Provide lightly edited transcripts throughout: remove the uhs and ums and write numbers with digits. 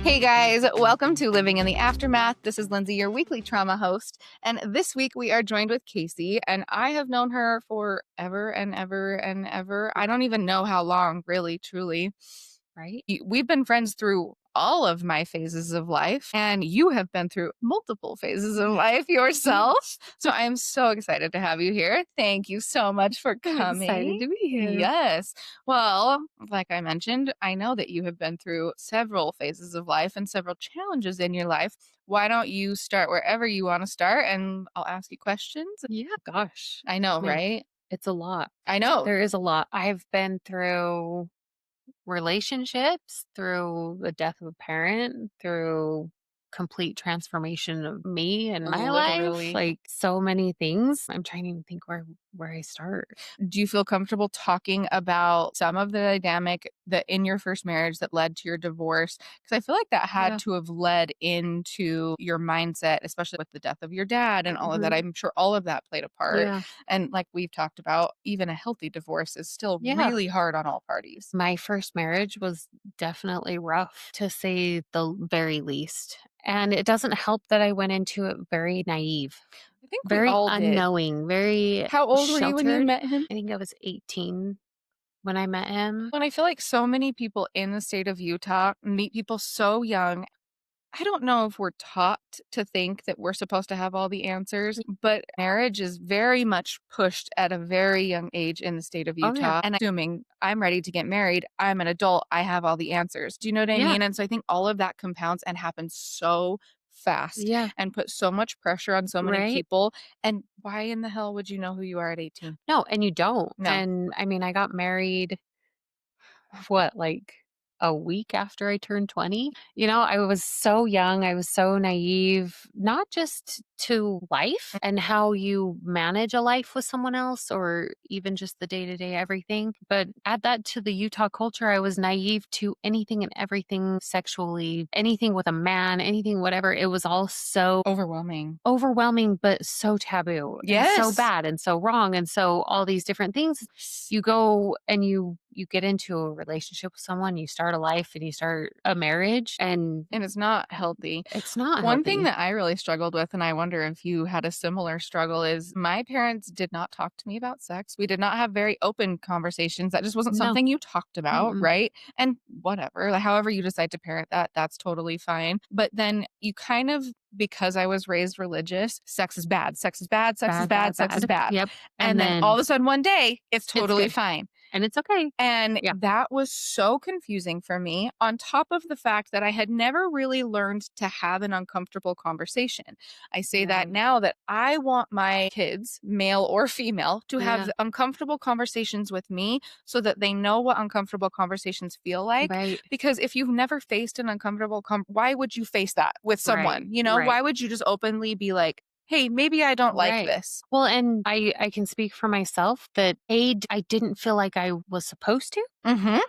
Hey guys, welcome to Living in the Aftermath. This is Lindsay, your weekly trauma host. And this week we are joined with Casey, and I have known her for ever and ever and ever. I don't even know how long, really, truly. Right? We've been friends through all of my phases of life, and you have been through multiple phases of life yourself. So I am so excited to have you here. Thank you so much for I'm coming. excited to be here. Yes. Well, like I mentioned, I know that you have been through several phases of life and several challenges in your life. Why don't you start wherever you want to start, and I'll ask you questions? Yeah, gosh. I know, Man, right? it's a lot. I know. There is a lot. I've been through relationships, through the death of a parent, through complete transformation of me and my Literally. life, like so many things. I'm trying to even think where I start. Do you feel comfortable talking about some of the dynamic that in your first marriage that led to your divorce? Because I feel like that had Yeah. to have led into your mindset, especially with the death of your dad and all of that. Mhm. I'm sure all of that played a part. Yeah. And like we've talked about, even a healthy divorce is still Yeah. really hard on all parties. My first marriage was definitely rough, to say the very least. And it doesn't help that I went into it very naive, I think we very all did. unknowing, very How old were you when you sheltered. met him? I think I was 18 when I met him. When I feel like so many people in the state of Utah meet people so young. I don't know if we're taught to think that we're supposed to have all the answers, but marriage is very much pushed at a very young age in the state of Oh, yeah. Utah. And assuming I'm ready to get married, I'm an adult, I have all the answers. Do you know what I Yeah. mean? And so I think all of that compounds and happens so fast Yeah. and puts so much pressure on so many Right. people. And why in the hell would you know who you are at 18? No, and you don't. No. And I mean, I got married, what, like a week after I turned 20? I was so young. I was so naive, not just to life and how you manage a life with someone else or even just the day to day everything, but add that to the Utah culture. I was naive to anything and everything sexually, anything with a man, anything, whatever. It was all so Overwhelming. but so taboo and so Yes. bad and so wrong. And so all these different things, you go and you get into a relationship with someone, you start a life and you start a marriage, and it's not healthy. it's not One thing healthy. that I really struggled with, and I wonder if you had a similar struggle, is my parents did not talk to me about sex. We did not have very open conversations. That just wasn't No. something you talked about, Mm-mm. right? And whatever, like, however you decide to parent that, that's totally fine. But then you kind of, because I was raised religious, sex is bad, sex is bad, sex is bad, sex is bad. Yep. And then all of a sudden one day, it's totally good. fine. And it's okay. And Yeah. that was so confusing for me, on top of the fact that I had never really learned to have an uncomfortable conversation. I say that Right. now that I want my kids, male or female, to Yeah. have uncomfortable conversations with me so that they know what uncomfortable conversations feel like. Right. Because if you've never faced an uncomfortable, why would you face that with someone? Right. Why would you just openly be like, hey, maybe I don't like Right. this? Well, and I can speak for myself that I didn't feel like I was supposed to. Mm-hmm.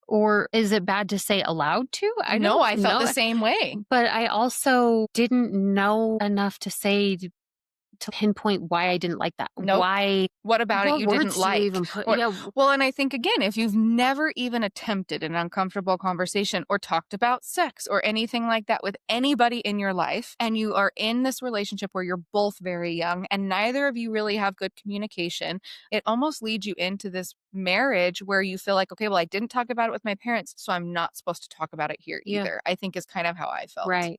Or is it bad to say allowed to? I No, don't I felt know. the same way. But I also didn't know enough to say to pinpoint why I didn't like that. Nope. Why? What about it What you words didn't do like? you even put? Or- Yeah. Well, and I think, again, if you've never even attempted an uncomfortable conversation or talked about sex or anything like that with anybody in your life, and you are in this relationship where you're both very young and neither of you really have good communication, it almost leads you into this marriage where you feel like, okay, well, I didn't talk about it with my parents, so I'm not supposed to talk about it here Yeah. either. I think is kind of how I felt. Right.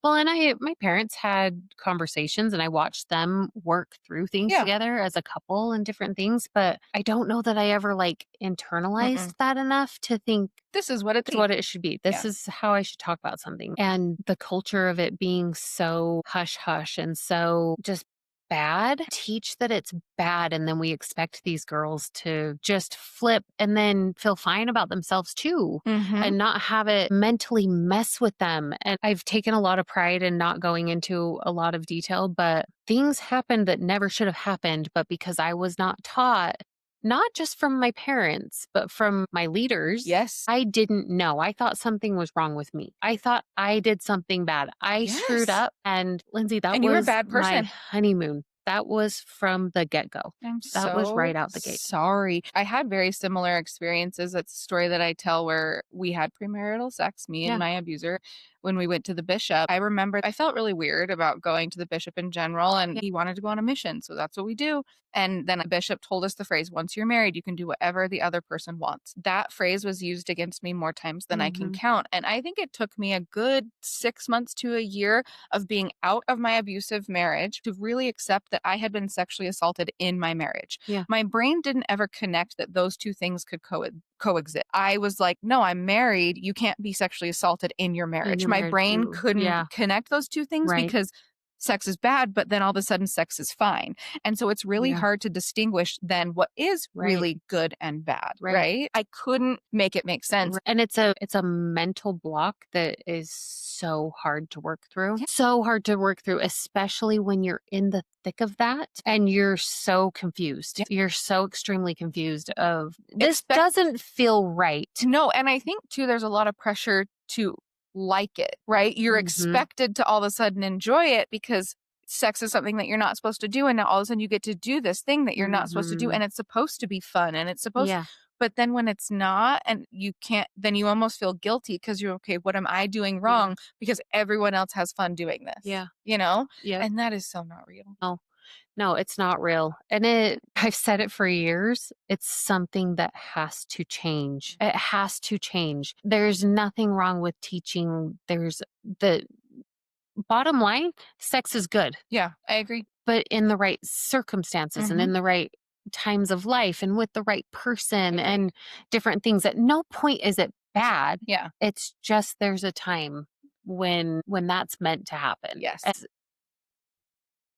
Well, and my parents had conversations and I watched them work through things Yeah. together as a couple and different things, but I don't know that I ever internalized that enough to think This is what what it should be. This Yeah. is how I should talk about something. And the culture of it being so hush hush and so just bad, teach that it's bad. And then we expect these girls to just flip and then feel fine about themselves too, Mhm. and not have it mentally mess with them. And I've taken a lot of pride in not going into a lot of detail, but things happened that never should have happened. But because I was not taught, not just from my parents, but from my leaders. Yes. I didn't know. I thought something was wrong with me. I thought I did something bad. I screwed Yes. up. And Lindsay, that And you were a was bad my person. honeymoon. That was from the get-go. I'm That was so right out the gate. sorry. I had very similar experiences. It's a story that I tell where we had premarital sex, me and Yeah, my abuser, when we went to the bishop. I remember I felt really weird about going to the bishop in general, and yeah, he wanted to go on a mission. So that's what we do. And then a bishop told us the phrase, once you're married, you can do whatever the other person wants. That phrase was used against me more times than I can mhm, count. And I think it took me a good 6 months to a year of being out of my abusive marriage to really accept that I had been sexually assaulted in my marriage. yeah, My brain didn't ever connect that those two things could coexist. I was like, no, I'm married. You can't be sexually assaulted in your in marriage. your My marriage brain too. couldn't Yeah, connect those two things right, because sex is bad, but then all of a sudden sex is fine. And so it's really yeah, hard to distinguish then what is right, really good and bad, right. right? I couldn't make it make sense. And it's a mental block that is so hard to work through. So hard to work through, especially when you're in the thick of that and you're so confused. Yeah. You're so extremely confused of this Expect doesn't feel right. No, and I think too there's a lot of pressure to like it, right? You're Mhm. expected to all of a sudden enjoy it because sex is something that you're not supposed to do, and now all of a sudden you get to do this thing that you're not supposed to do, Mhm. and it's supposed to be fun, and it's supposed Yeah. but then when it's not and you can't, then you almost feel guilty because 'cause you're, "Okay, what am I doing Yeah. wrong because everyone else has fun doing this?" Yeah. You know? Yep. And that is so not real. No. No, it's not real. And I've said it for years. It's something that has to change. It has to change. There's nothing wrong with teaching. There's the bottom line, sex is good, Yeah, I agree. but in the right circumstances and Mhm. in the right times of life and with the right I person agree. and different things. At no point is it bad. Yeah. It's just there's a time when that's meant to happen. Yes.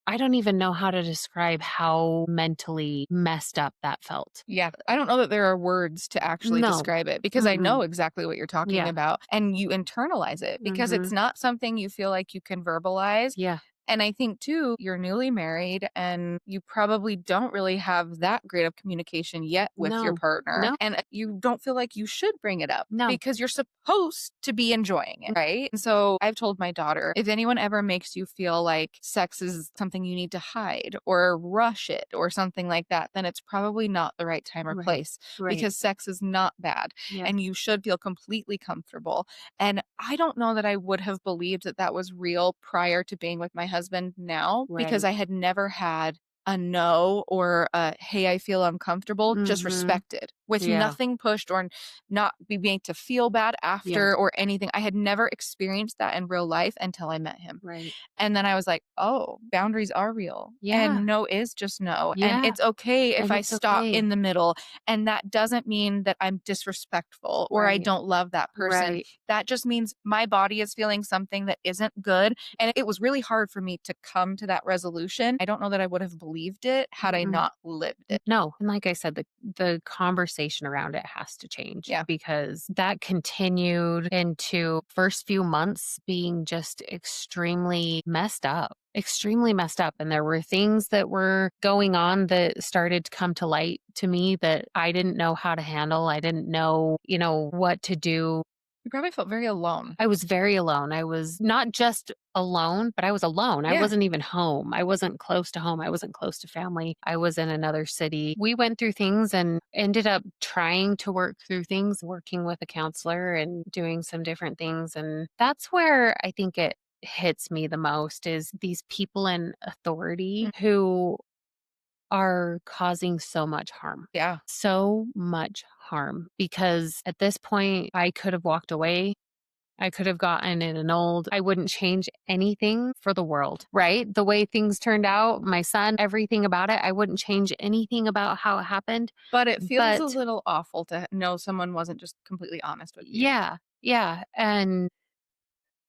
I don't even know how to describe how mentally messed up that felt. Yeah, I don't know that there are words to actually No. describe it because I know Mm-mm. exactly what you're talking Yeah. about, and you internalize it because it's Mhm. not something you feel like you can verbalize. Yeah. And I think too, you're newly married and you probably don't really have that great of communication yet with your No. partner. No. And you don't feel like you should bring it up No. because you're supposed to be enjoying it, right? And so I've told my daughter, if anyone ever makes you feel like sex is something you need to hide or rush it or something like that, then it's probably not the right time or Right. place Right. because sex is not bad Yeah. and you should feel completely comfortable. And I don't know that I would have believed that that was real prior to being with my husband now because Right. I had never had a no or a hey, I feel uncomfortable, just Mhm. respected with Yeah. nothing pushed or not be made to feel bad Yeah. after or anything. I had never experienced that in real life until I met him. Right. And then I was like, oh, boundaries are real. Yeah. And no is just no. And Yeah. it's okay if And I it's stop okay. in the middle. And that doesn't mean that I'm disrespectful or I Right. don't love that person. Right. That just means my body is feeling something that isn't good. And it was really hard for me to come to that resolution. I don't know that I would have believed it had I Mm-mm. not lived it. No, and like I said, the conversation around it has to change Yeah. because that continued into first few months being just extremely messed up. And there were things that were going on that started to come to light to me that I didn't know how to handle. I didn't know, what to do. You probably felt very alone. I was very alone. I was not just alone, but I was alone. I Yeah. wasn't even home. I wasn't close to home. I wasn't close to family. I was in another city. We went through things and ended up trying to work through things, working with a counselor and doing some different things. And that's where I think it hits me the most is these people in authority Mm. who are causing so much harm. Yeah. So much harm because at this point I could have walked away. I could have gotten it annulled. I wouldn't change anything for the world, right? The way things turned out, my son, everything about it, I wouldn't change anything about how it happened. But it feels a But little awful to know someone wasn't just completely honest with you. yeah, yeah. And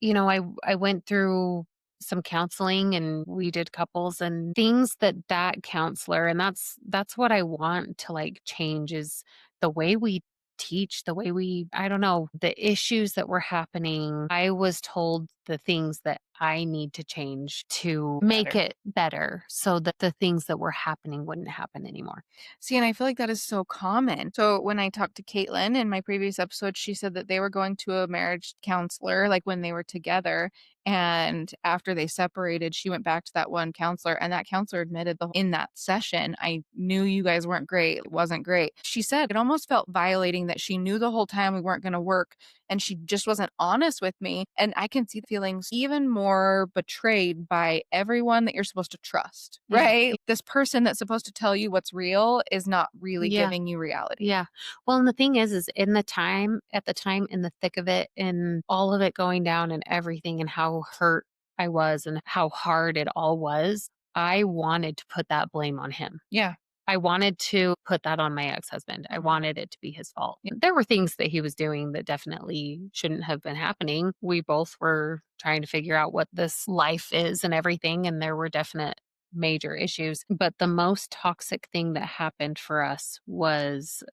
I went through some counseling and we did couples and things that counselor and that's what I want to like change is the way we teach, the way I don't know, the issues that were happening. I was told the things that I need to change to make Better. it better so that the things that were happening wouldn't happen anymore. See, and I feel like that is so common. So when I talked to Caitlin in my previous episode, she said that they were going to a marriage counselor, like when they were together. And after they separated, she went back to that one counselor, and that counselor admitted in that session, I knew you guys weren't great. It wasn't great. She said it almost felt violating that she knew the whole time we weren't going to work, and she just wasn't honest with me. And I can see the feelings even more betrayed by everyone that you're supposed to trust, Yeah. right? This person that's supposed to tell you what's real is not really Yeah. giving you reality. Yeah. Well, and the thing is at the time, in the thick of it, and all of it going down and everything, and how hurt I was and how hard it all was, I wanted to put that blame on him. Yeah. I wanted to put that on my ex-husband. I Mhm. wanted it to be his fault. There were things that he was doing that definitely shouldn't have been happening. We both were trying to figure out what this life is and everything, and there were definite major issues. But the most toxic thing that happened for us was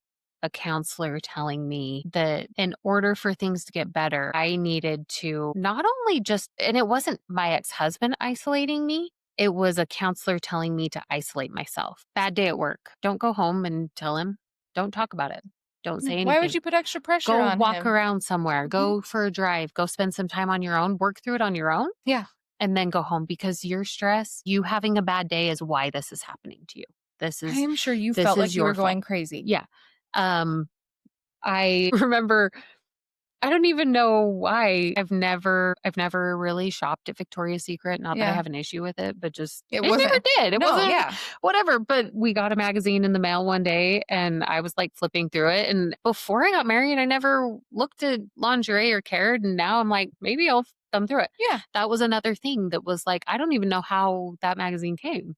a counselor telling me that in order for things to get better, I needed to not only just, and it wasn't my ex husband isolating me, it was a counselor telling me to isolate myself. Bad day at work. Don't go home and tell him. Don't talk about it. Don't say Why would anything. you put extra pressure Go on walk him? around somewhere. Mhm. Go for a drive. Go spend some time on your own. Work through it on your own Yeah. and then go home, because your stress, you having a bad day is why this is happening to you. This I is am sure you this felt like is you were your fault. going crazy. Yeah. Um I remember, I don't even know why. I've never really shopped at Victoria's Secret, not that I Yeah. have an issue with it, but just It I just never wasn't. did. It No, wasn't yeah. whatever, but we got a magazine in the mail one day and I was like flipping through it, and before I got married, I never looked at lingerie or cared, and now I'm like, maybe I'll thumb through it. Yeah. That was another thing that was like, I don't even know how that magazine came.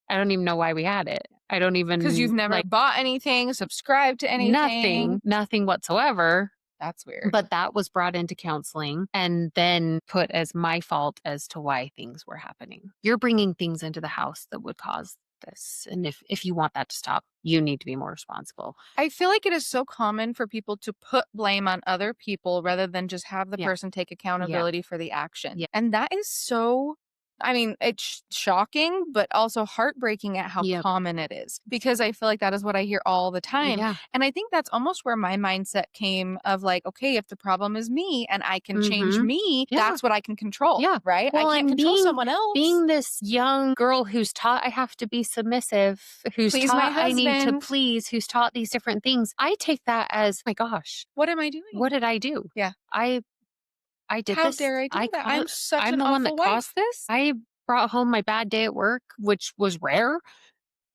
I don't even know why we had it. I don't Because you've even never like bought anything, subscribed to anything. nothing whatsoever. That's weird. But that was brought into counseling and then put as my fault as to why things were happening. You're bringing things into the house that would cause this. And if you want that to stop, you need to be more responsible. I feel like it is so common for people to put blame on other people rather than just have the Yeah. person take Yeah. accountability for the action. Yeah. And that is so, I mean, it's shocking, but also heartbreaking at how Yep. common it is because I feel like that is what I hear all the time. Yeah. And I think that's almost where my mindset came of like, okay, if the problem is me and I can change Mhm. me, Yeah. that's what I can control, Yeah. right? I Well, can't and control someone else. being this young girl who's taught I have to be submissive, who's Please my taught I need to husband. please, who's taught these different things, I take that as, my gosh, What am I what doing? did I do? Yeah. I I did How this. dare I do that? I'm such I'm an the one awful that caused wife. this. I brought home my bad day at work, which was rare,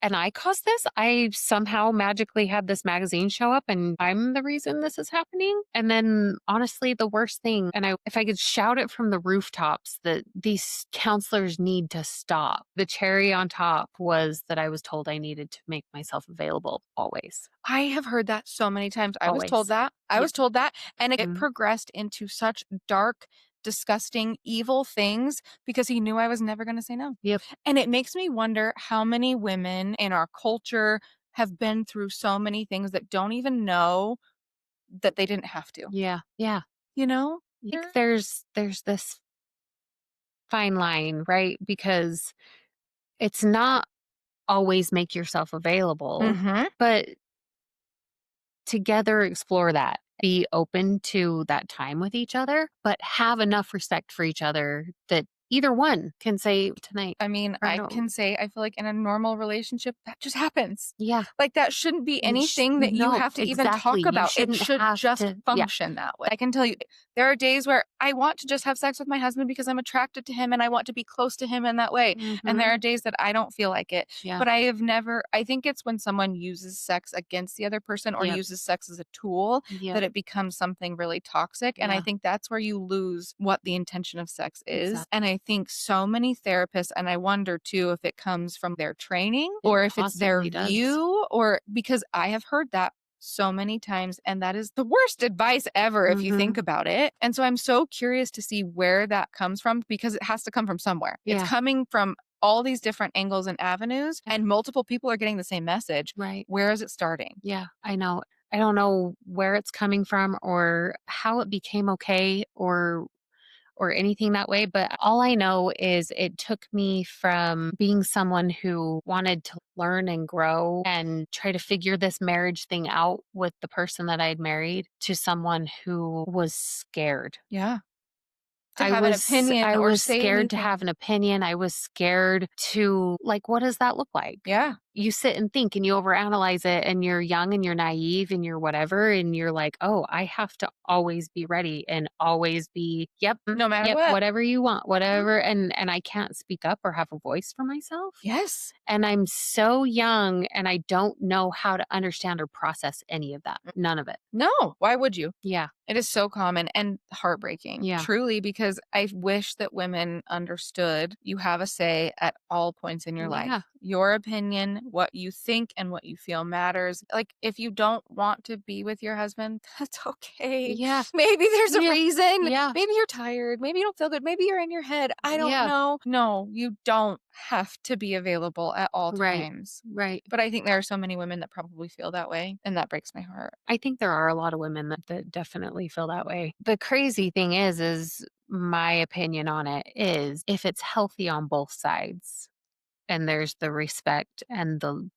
and I caused this. I somehow magically had this magazine show up and I'm the reason this is happening. And then honestly, the worst thing, and if I could shout it from the rooftops, that these counselors need to stop. The cherry on top was that I was told I needed to make myself available always. I have heard that so many times. I was told Always. that. I Yep. was told that, and it Mhm. progressed into such dark, disgusting, evil things because he knew I was never gonna say no. Yep. And it makes me wonder how many women in our culture have been through so many things that don't even know that they didn't have to, Yeah. Yeah. you know? I think there's this fine line, right? Because it's not always make yourself available, Mhm. but together explore that. Be open to that time with each other, but have enough respect for each other that either one can say tonight I mean, or I no. can say I feel like in a normal relationship, that just happens. Yeah. Like, that shouldn't be anything that you No, have to even exactly. talk You about. It shouldn't should have just to. Yeah. function that way. I can tell you, there are days where I want to just have sex with my husband because I'm attracted to him and I want to be close to him in that way. And there Hmm. are days that I don't feel like it. Yeah. But I have never, I think it's when someone uses sex against the other person or Yep. uses sex as a tool Yep. that it becomes something really toxic. And I Yeah. think that's where you lose what the intention of sex is. Exactly. And I think so many therapists, and I wonder too if it comes from their training It or if it's their possibly does. view, or because I have heard that so many times and that is the worst advice ever if you think Hmm. about it. And so I'm so curious to see where that comes from because it has to come from somewhere. It's Yeah. coming from all these different angles and avenues Yeah. and multiple people are getting the same message. Right. Where is it starting? Yeah. I know. I don't know where it's coming from or how it became okay or or anything that way, but all I know is it took me from being someone who wanted to learn and grow and try to figure this marriage thing out with the person that I'd married to someone who was scared. Yeah. To have an opinion I or was say scared to anything. have an opinion. I was scared to like, what does that look like? Yeah. You sit and think and you overanalyze it and you're young and you're naive and you're whatever and you're like, "Oh, I have to always be ready and always be, yep, No matter yep, what. whatever you want, Mhm. whatever." And I can't speak up or have a voice for myself. Yes. And I'm so young and I don't know how to understand or process any of that. None of it. No, why would you? Yeah. It is so common and heartbreaking, Yeah. truly, because I wish that women understood you have a say at all points in your life. Yeah. Your opinion, what you think, and what you feel matters. Like, if you don't want to be with your husband, that's okay. Yeah. Maybe there's a Yeah. reason. Yeah. Maybe you're tired. Maybe you don't feel good. Maybe you're in your head. I don't Yeah. know. No, you don't have to be available at all Right. times. Right. But I think there are so many women that probably feel that way, and that breaks my heart. I think there are a lot of women that definitely feel that way. The crazy thing is my opinion on it is if it's healthy on both sides and there's the respect and the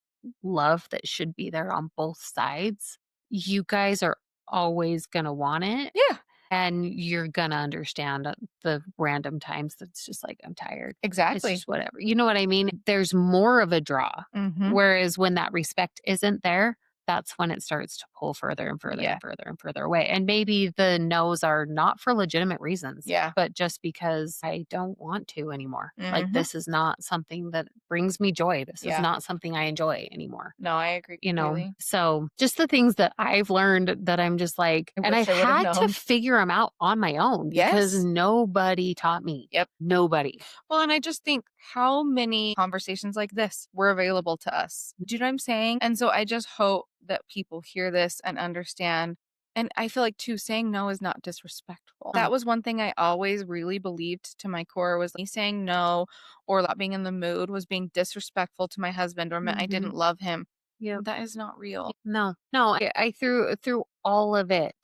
love that should be there on both sides, you guys are always going to want it. Yeah, And you're gonna understand the random times that's just like, "I'm tired." It's exactly. just whatever. You know what I mean? There's more of a draw. Mhm. Whereas when that respect isn't there, that's when it starts to pull further and further Yeah. and further and further away. And maybe the no's are not for legitimate reasons, Yeah. but just because I don't want to anymore. Like, Mhm. this is not something that brings me joy. This is Yeah. not something I enjoy anymore. No, I agree completely. So just the things that I've learned that I'm just like, I and I've wish I would have had to known. figure them out on my own because Yes. nobody taught me. Yep. Nobody. Well, and I just think how many conversations like this were available to us. Do you know what I'm saying? And so I just hope that people hear this and understand. And I feel like too, saying no is not disrespectful. Oh, That was one thing I always really believed to my core was me saying no or not being in the mood was being disrespectful to my husband or meant I hmm didn't love him. yep. That is not real. No, no. I through all of it,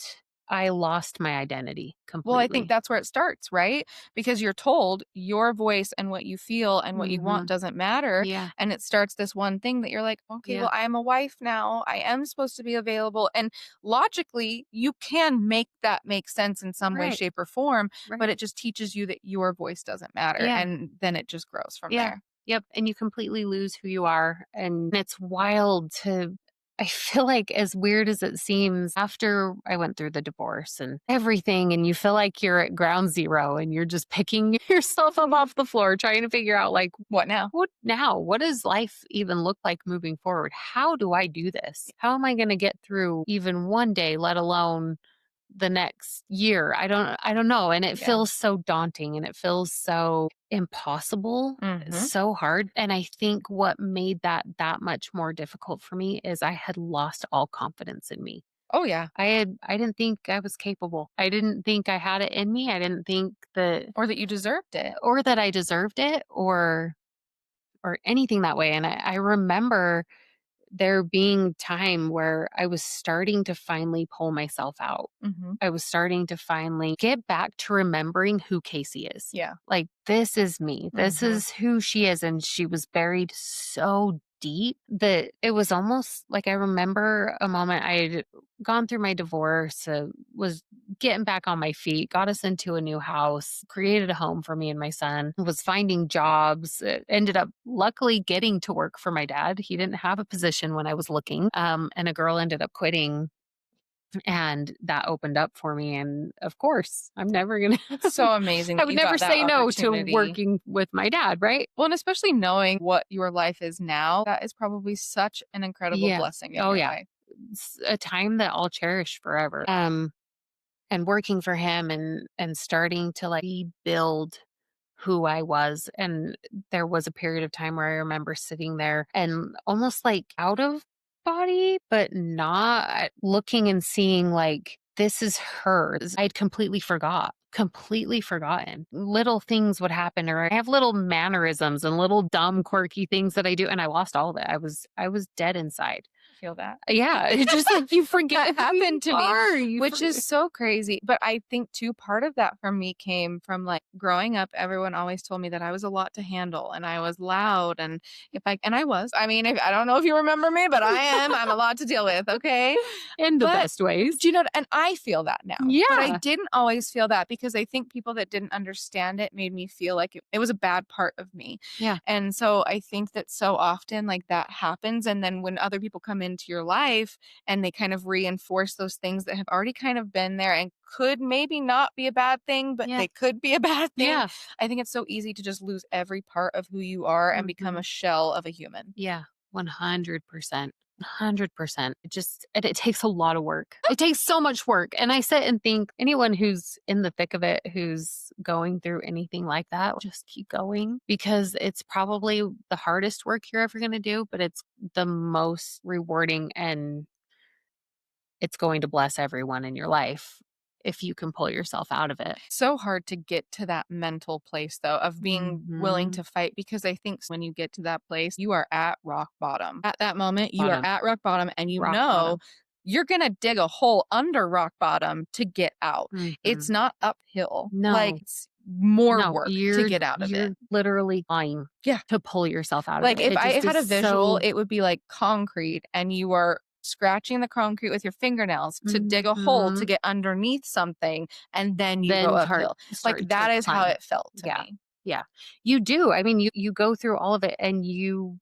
I lost my identity Well, I think completely. that's where it starts, right? Because you're told your voice and what you feel and what you want hmm doesn't matter. Yeah. And it starts this one thing that you're like, okay, Yeah. well, I am a wife now. I am supposed to be available. And logically, you can make that make sense in some way, Right. shape, or form, but Right. it just teaches you that your voice doesn't matter. Yeah. And then it just grows from Yeah. there. Yep. And you completely lose who you are. And it's wild to, I feel like, as weird as it seems, after I went through the divorce and everything, and you feel like you're at ground zero and you're just picking yourself up off the floor, trying to figure out, like, What now? what now? What does life even look like moving forward? How do I do this? How am I going to get through even one day, let alone the next year? I don't know, and it Yeah. feels so daunting and it feels so impossible, Hmm. so hard, and I think what made that much more difficult for me is I had lost all confidence in me. Oh, yeah. I didn't think I was capable. I didn't think I had it in me. I didn't think that Or that you deserved it. or that I deserved it or anything that way, and I remember there being time where I was starting to finally pull myself out. Hmm. I was starting to finally get back to remembering who Casey is. Yeah. Like, this is me. This Hmm. is who she is. And she was buried so deep that it was almost like I remember a moment I had gone through my divorce, was getting back on my feet, got us into a new house, created a home for me and my son, was finding jobs, ended up luckily getting to work for my dad. He didn't have a position when I was looking. And a girl ended up quitting and that opened up for me. And of course, I'm never going It's to, so amazing I that would you never got that say no to opportunity. working with my dad, right? Well, and especially knowing what your life is now, that is probably such an incredible Yeah. blessing in Oh, your yeah. life. It's a time that I'll cherish forever. And working for him and starting to like rebuild who I was. And there was a period of time where I remember sitting there and almost like out of body, but not looking and seeing like this is hers. I'd completely forgotten. Little things would happen, or I have little mannerisms and little dumb, quirky things that I do. And I lost all of it. I was dead inside. feel that. Yeah, it's just like you forget That who you happened to me, are. which is so crazy. But I think too, part of that for me came from like growing up, everyone always told me that I was a lot to handle and I was loud. And and I was, I mean, I don't know if you remember me, but I'm a lot to deal with. Okay. in the But best ways. do you know, and I feel that now, but I Yeah. didn't always feel that because I think people that didn't understand it made me feel like it was a bad part of me. Yeah. And so I think that so often like that happens. And then when other people come into your life and they kind of reinforce those things that have already kind of been there and could maybe not be a bad thing, but Yeah. they could be a bad thing. Yeah. I think it's so easy to just lose every part of who you are and become Mhm. a shell of a human. Yeah, 100%. 100%. It takes a lot of work. It takes so much work. And I sit and think anyone who's in the thick of it, who's going through anything like that, just keep going because it's probably the hardest work you're ever going to do, but it's the most rewarding and it's going to bless everyone in your life if you can pull yourself out of it. So hard to get to that mental place though of being willing Mhm. to fight because I think when you get to that place, you are at rock bottom. At that moment, you are Bottom, at rock bottom and you rock know bottom. you're going to dig a hole under rock bottom to get out. It's Mhm. not uphill. Like No. it's more No, work to you're get out of it. you're literally trying Yeah. to pull yourself out of Like it. if It I just had is a visual, so it would be like concrete and you are scratching the concrete with your fingernails to dig a hole to mhm. get underneath something and then you go Then uphill. Like start to that is how climb. it felt to Yeah, me. yeah. You do. I mean, you go through all of it and you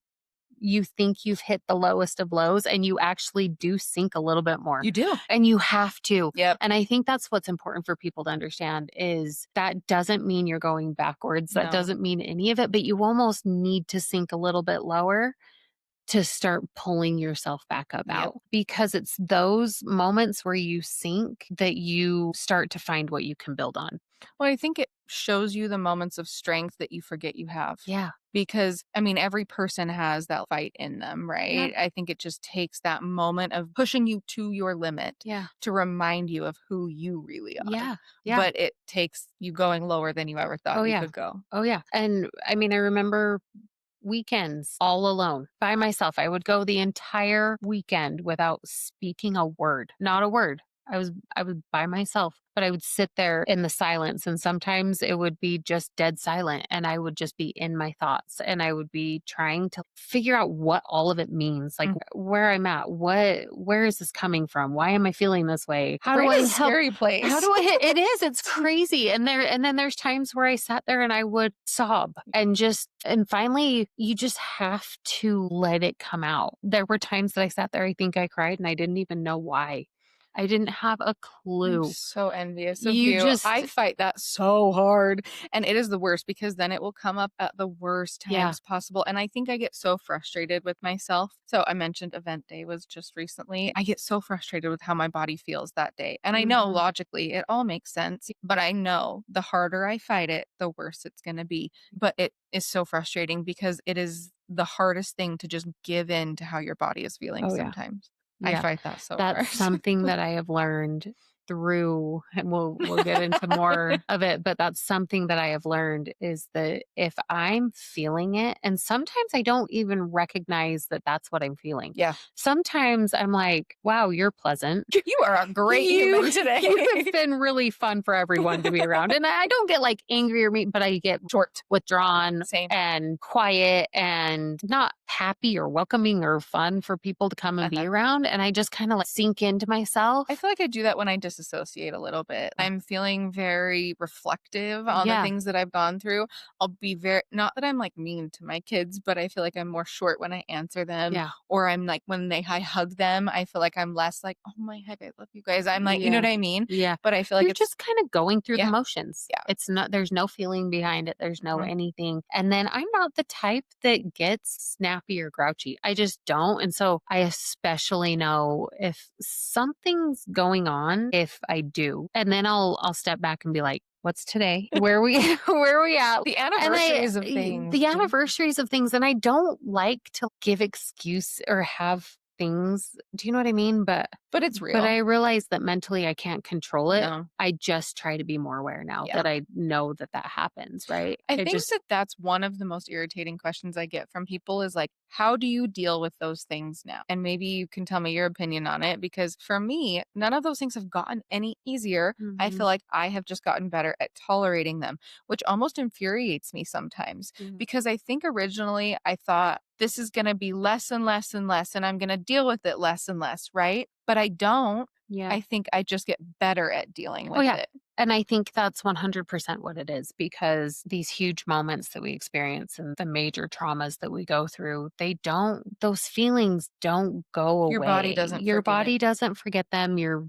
think you've hit the lowest of lows and you actually do sink a little bit more. You do. And you have to. Yep. And I think that's what's important for people to understand is that doesn't mean you're going backwards. That No. doesn't mean any of it, but you almost need to sink a little bit lower to start pulling yourself back up Yep. out because it's those moments where you sink that you start to find what you can build on. Well, I think it shows you the moments of strength that you forget you have. Yeah. Because, I mean, every person has that fight in them, Yeah. right? I think it just takes that moment of pushing you to your limit Yeah. to remind you of who you really are. Yeah. Yeah. But it takes you going lower than you ever Oh thought you yeah. could go. Oh yeah. And I mean, I remember weekends all alone by myself. I would go the entire weekend without speaking a word, not a word. I was by myself, but I would sit there in the silence and sometimes it would be just dead silent and I would just be in my thoughts and I would be trying to figure out what all of it means, like Mm. where I'm at, where is this coming from? Why am I feeling this way? The How do brain I is a help? scary How place. do it is, it's crazy. And then there's times where I sat there and I would sob and finally you just have to let it come out. There were times that I sat there, I think I cried and I didn't even know why. I didn't have a I'm clue. so envious of You you. just I fight that so hard. And it is the worst because then it will come up at the worst yeah. times possible. And I think I get so frustrated with myself. So I mentioned event day was just recently. I get so frustrated with how my body feels that day. And I know Mhm. logically it all makes sense, but I know the harder I fight it, the worse it's going to be. But it is so frustrating because it is the hardest thing to just give in to how your body is feeling Oh yeah. sometimes. I Yeah. fight that so That's hard. something that I have learned through and we'll get into more of it, but that's something that I have learned is that if I'm feeling it and sometimes I don't even recognize that that's what I'm feeling. Yeah. Sometimes I'm like, "Wow, you're pleasant. You are a great You human today. you have been really fun for everyone to be around." And I don't get like angry or mean, but I get Short. withdrawn Same. and quiet and not happy or welcoming or fun for people to come and be Uh-huh. around. And I just kind of like sink into myself. I feel like I do that when I disassociate a little bit. I'm feeling very reflective on the Yeah. things that I've gone through. I'll be very, not that I'm like mean to my kids, but I feel like I'm more short when I answer them. Yeah. Or I'm like, when I hug them, I feel like I'm less like, oh my heck, I love you guys. I'm like, you know Yeah. what I mean? Yeah. But I feel like You're it's, just kind of going through the yeah, motions. yeah. It's not, there's no feeling behind it. There's no Mhm. anything. And then I'm not the type that gets snappy or grouchy. I just don't. And so I especially know if something's going on, if I do, and then I'll step back and be like, what's today? Where are we, where are we at? The And anniversaries of things. the anniversaries of things. And I don't like to give excuse or have things. Do you know what I mean? But it's But real. I realize that mentally I can't control it. No. I just try to be more aware now Yeah. that I know that that happens, right? I It think just that that's one of the most irritating questions I get from people is like, how do you deal with those things now? And maybe you can tell me your opinion on it because for me, none of those things have gotten any easier. I Mhm, feel like I have just gotten better at tolerating them, which almost infuriates me sometimes mhm. because I think originally I thought this is going to be less and less and less, and I'm going to deal with it less and less, right? But I don't. Yeah. I think I just get better at dealing Oh, with yeah. it. And I think that's 100% what it is because these huge moments that we experience and the major traumas that we go through, those feelings don't go Your body away. doesn't Your forget. body doesn't forget them. Your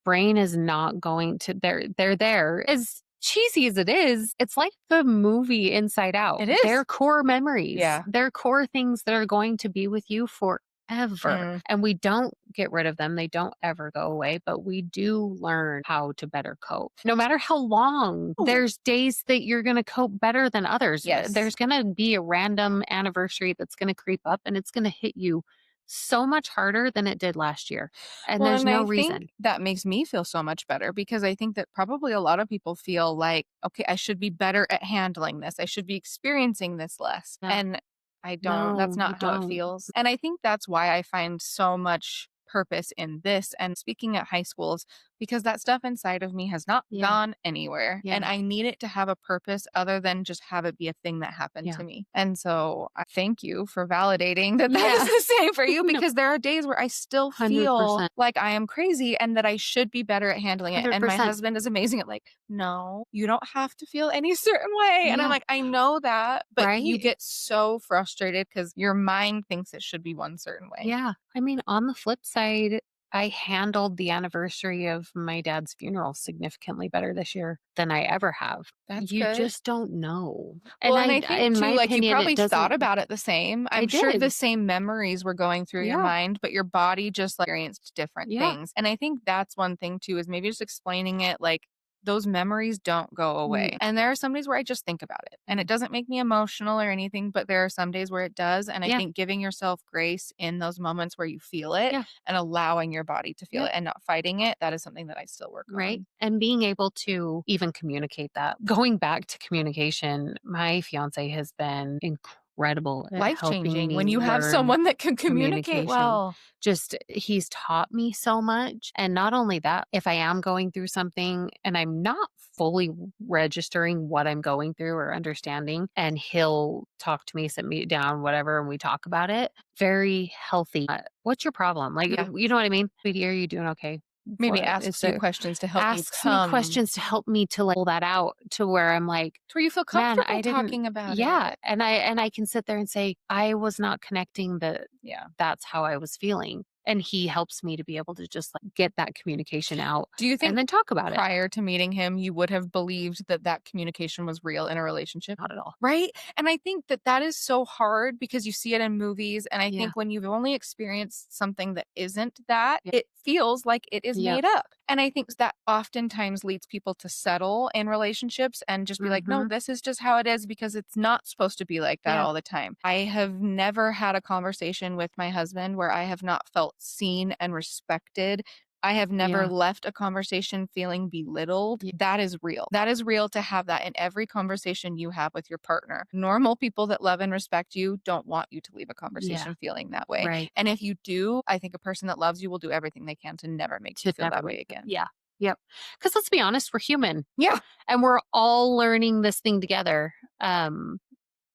brain is not going to they're there. As cheesy as it is, it's like the movie Inside Out. It is. They're core memories. Yeah. They're core things that are going to be with you forever. Mm. And we don't get rid of them. They don't ever go away, but we do learn how to better cope. No matter how long, Ooh. there's days that you're going to cope better than others. Yes. There's going to be a random anniversary that's going to creep up and it's going to hit you so much harder than it did last year. And Well, there's and no I think reason. that makes me feel so much better because I think that probably a lot of people feel like, okay, I should be better at handling this. I should be experiencing this less. Yeah. And I don't, that's No, you not how it don't. feels. And I think that's why I find so much purpose in this and speaking at high schools because that stuff inside of me has not Yeah. gone anywhere and Yeah. I need it to have a purpose other than just have it be a thing that happened Yeah. to me. And so I thank you for validating that that is Yeah. the same for you No, because there are days where I still feel 100%. like I am crazy and that I should be better at handling it. And my 100%. husband is amazing at like, no, you don't have to feel any certain way. And I'm Yeah. like, I know that, but you Right? get so frustrated because your mind thinks it should be one certain way. Yeah. I mean, on the flip side, I handled the anniversary of my dad's funeral significantly better this year than I ever have. That's You good. just don't know. Well, And and I think in my too, like you opinion, it probably thought doesn't, about it the same. I I'm sure the did. same memories were going through your Yeah. mind, but your body just like experienced different Yeah. things. And I think that's one thing too, is maybe just explaining it like those memories don't go away. Mm, And there are some days where I just think about it and it mm. doesn't make me emotional or anything, but there are some days where it does. And I Yeah. think giving yourself grace in those moments where you feel it Yeah. and allowing your body to feel Yeah. it and not fighting it, that is something that I still work Right. on. And being able to even communicate that. Going back to communication, my fiance has been incredible at Life helping changing me when you have learn someone that can communicate communication. well. Just he's taught me so much. And not only that, if I am going through something and I'm not fully registering what I'm going through or understanding, and he'll talk to me, sit me down, whatever, and we talk about it. Very healthy. What's your problem? Like, Yeah. you know what I mean? Sweetie, are you doing okay? Maybe What is asks you there? questions to help you Asks me come questions to help me to, like, pull that out to where I'm like, to where you feel "Man, comfortable I didn't." talking about Yeah, it. and I can sit there and say, "I was not connecting that Yeah. that's how I was feeling." And he helps me to be able to just, like, get that communication out Do you and think then talk about it. prior to meeting him, you would have believed that that communication was real in a relationship? Not at all. Right? And I think that that is so hard because you see it in movies. And I Yeah. think when you've only experienced something that isn't that, Yeah. it feels like it is Yep. made up. And I think that oftentimes leads people to settle in relationships and just be like, no, Mhm. this is just how it is because it's not supposed to be like that Yeah. all the time. I have never had a conversation with my husband where I have not felt seen and respected. I have never Yeah. left a conversation feeling belittled. Ye That is real. That is real to have that in every conversation you have with your partner. Normal people that love and respect you don't want you to leave a Yeah. conversation feeling that way. Right. And if you do, I think a person that loves you will do everything they can to never make you To feel never that way make them. again. Yeah. Yep. Because 'Cause let's be honest, we're human, Yeah. and we're all learning this thing together.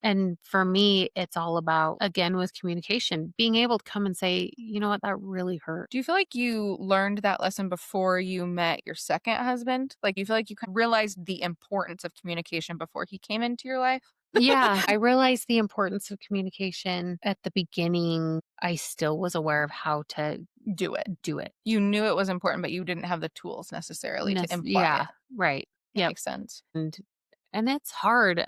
And for me, it's all about, again, with communication, being able to come and say, "You know what? That really hurt." Do you feel like you learned that lesson before you met your second husband? Like, you feel like you realized the importance of communication before he came into your life? Yeah, I realized the importance of communication at the beginning. I still was aware of how to Do it. do it. You knew it was important, but you didn't have the tools necessarily to imply Yeah, it. right. That Yep. makes sense. And and it's hard.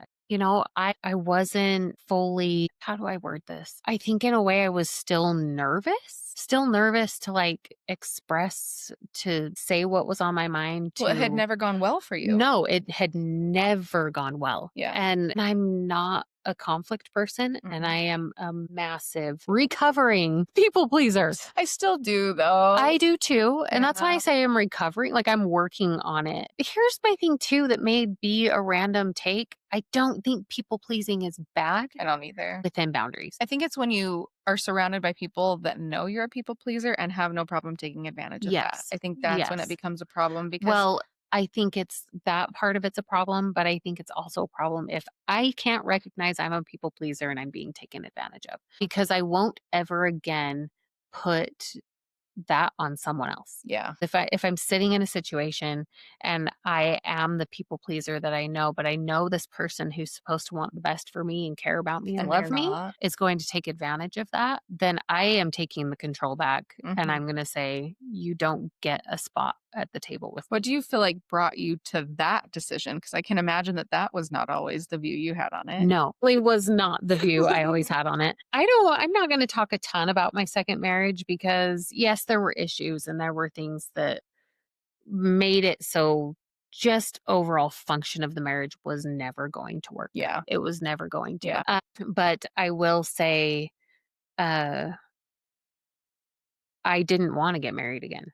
I wasn't fully, how do I word this? I think in a way I was still nervous to, like, express, to say what was on my mind, Well, it had to never gone well for you. no, it had never gone well. Yeah. And I'm not a conflict person and Mhm. I am a massive recovering people pleaser. I still do though. I do too. And that's why I Yeah. say I'm recovering, like I'm working on it. Here's my thing too that may be a random take. I don't think people pleasing is bad I don't either. within boundaries. I think it's when you are surrounded by people that know you're a people pleaser and have no problem taking advantage of that. Yes. I think that's when it Yes. becomes a problem because Well, I think it's that part of it's a problem, but I think it's also a problem if I can't recognize I'm a people pleaser and I'm being taken advantage of because I won't ever again put that on someone else. yeah, If I'm sitting in a situation and I am the people pleaser that I know, but I know this person who's supposed to want the best for me and care about me and and they're love me not. is going to take advantage of that, then I am taking the control back and Mhm. I'm going to say you don't get a spot at the table with me. What do you feel like brought you to that decision? Because I can imagine that that was not always the view you had on it. No, it was not the view I always had on it. I'm not going to talk a ton about my second marriage because yes, there were issues and there were things that made it so just overall function of the marriage was never going to work out. Yeah, It was never going to. yeah. But I will say, uh, I didn't want to get married again.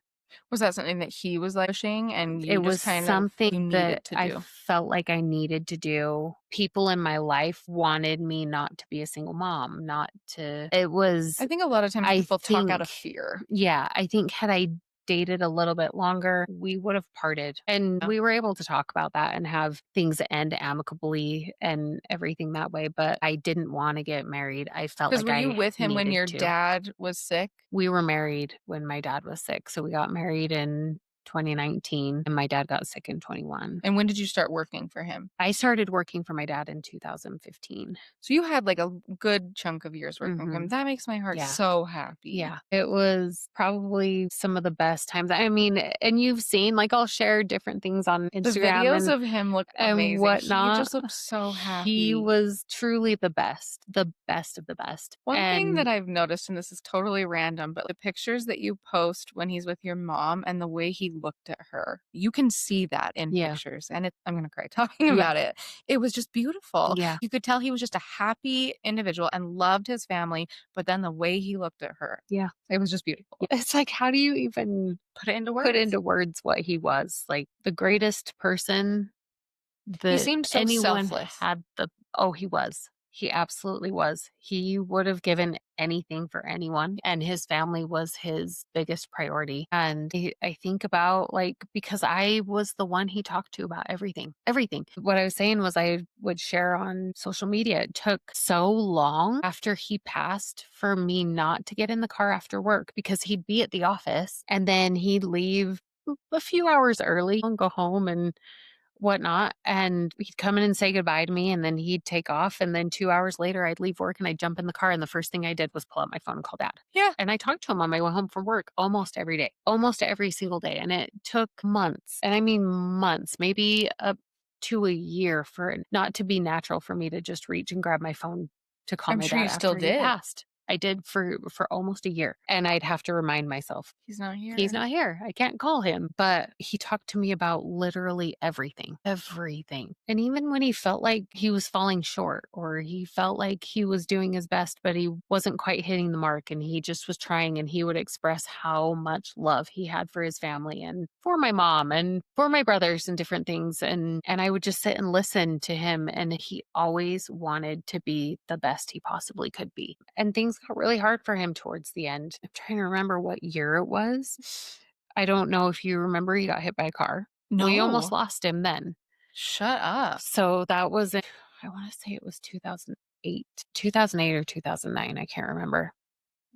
Was that something that he was, like, pushing and It you just was kind of something you that needed to I do? felt like I needed to do. People in my life wanted me not to be a single mom, not to. It was, I think a lot of times I people talk out think, of fear. yeah, I think had I dated a little bit longer, we would have parted. And Yeah. we were able to talk about that and have things end amicably and everything that way. But I didn't want to get married. I felt 'Cause like were you I with him when needed your to. dad was sick? We were married when my dad was sick. So we got married in 2019 and my dad got sick in 21. And when did you start working for him? I started working for my dad in 2015. So you had, like, a good chunk of years working for him. Mhm. That makes my heart Yeah. so happy. Yeah, it was probably some of the best times. I mean, and you've seen, like, I'll share different things on The Instagram videos of him look and amazing. He whatnot. just looked so He happy. was truly the best of the best. One thing that And I've noticed, and this is totally random, but the pictures that you post when he's with your mom and the way he looked at her, you can see that in yeah, pictures. And I'm going to cry talking yeah, about it. It was just beautiful. yeah, You could tell he was just a happy individual and loved his family. But then the way he looked at her, yeah, it was just beautiful. yeah. It's like, how do you even Put it into put words. into words what he was? Like the greatest person He that seemed so anyone selfless. had the oh, he was. He absolutely was. He would have given anything for anyone, and his family was his biggest priority. And I think about, like, because I was the one he talked to about everything, everything. What I was saying was I would share on social media. It took so long after he passed for me not to get in the car after work because he'd be at the office and then he'd leave a few hours early and go home and whatnot, and he'd come in and say goodbye to me, and then he'd take off, and then 2 hours later, I'd leave work, and I'd jump in the car, and the first thing I did was pull out my phone and call dad. Yeah. And I talked to him on my way home from work almost every day, almost every single day, and it took months, and I mean months, maybe up to a year for it not to be natural for me to just reach and grab my phone to call I'm my sure dad you still after he did. passed. I did for almost a year, and I'd have to remind myself, He's not he's here. not here. I can't call him. But he talked to me about literally everything, everything. And even when he felt like he was falling short or he felt like he was doing his best, but he wasn't quite hitting the mark and he just was trying and he would express how much love he had for his family and for my mom and for my brothers and different things. And I would just sit and listen to him. And he always wanted to be the best he possibly could be. And things got really hard for him towards the end. I'm trying to remember what year it was. I don't know if you remember he got hit by a car. We almost No. lost him then. Shut up. So that was in, I want to say it was 2008 or 2009. I can't remember.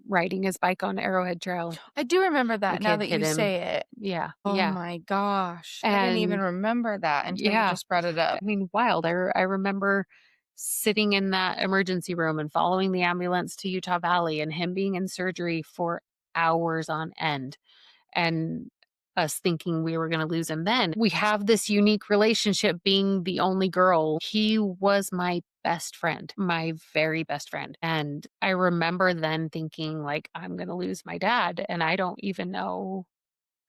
Riding his bike on Arrowhead Trail. I do remember The that now kid that hit you him. say it. Yeah. Oh Yeah. my gosh. I didn't even And remember that until you yeah, just brought it I up. mean, wild. I remember sitting in that emergency room and following the ambulance to Utah Valley and him being in surgery for hours on end and us thinking we were going to lose him. Then we have this unique relationship being the only girl. He was my best friend, my very best friend. And I remember then thinking, like, I'm going to lose my dad. And I don't even know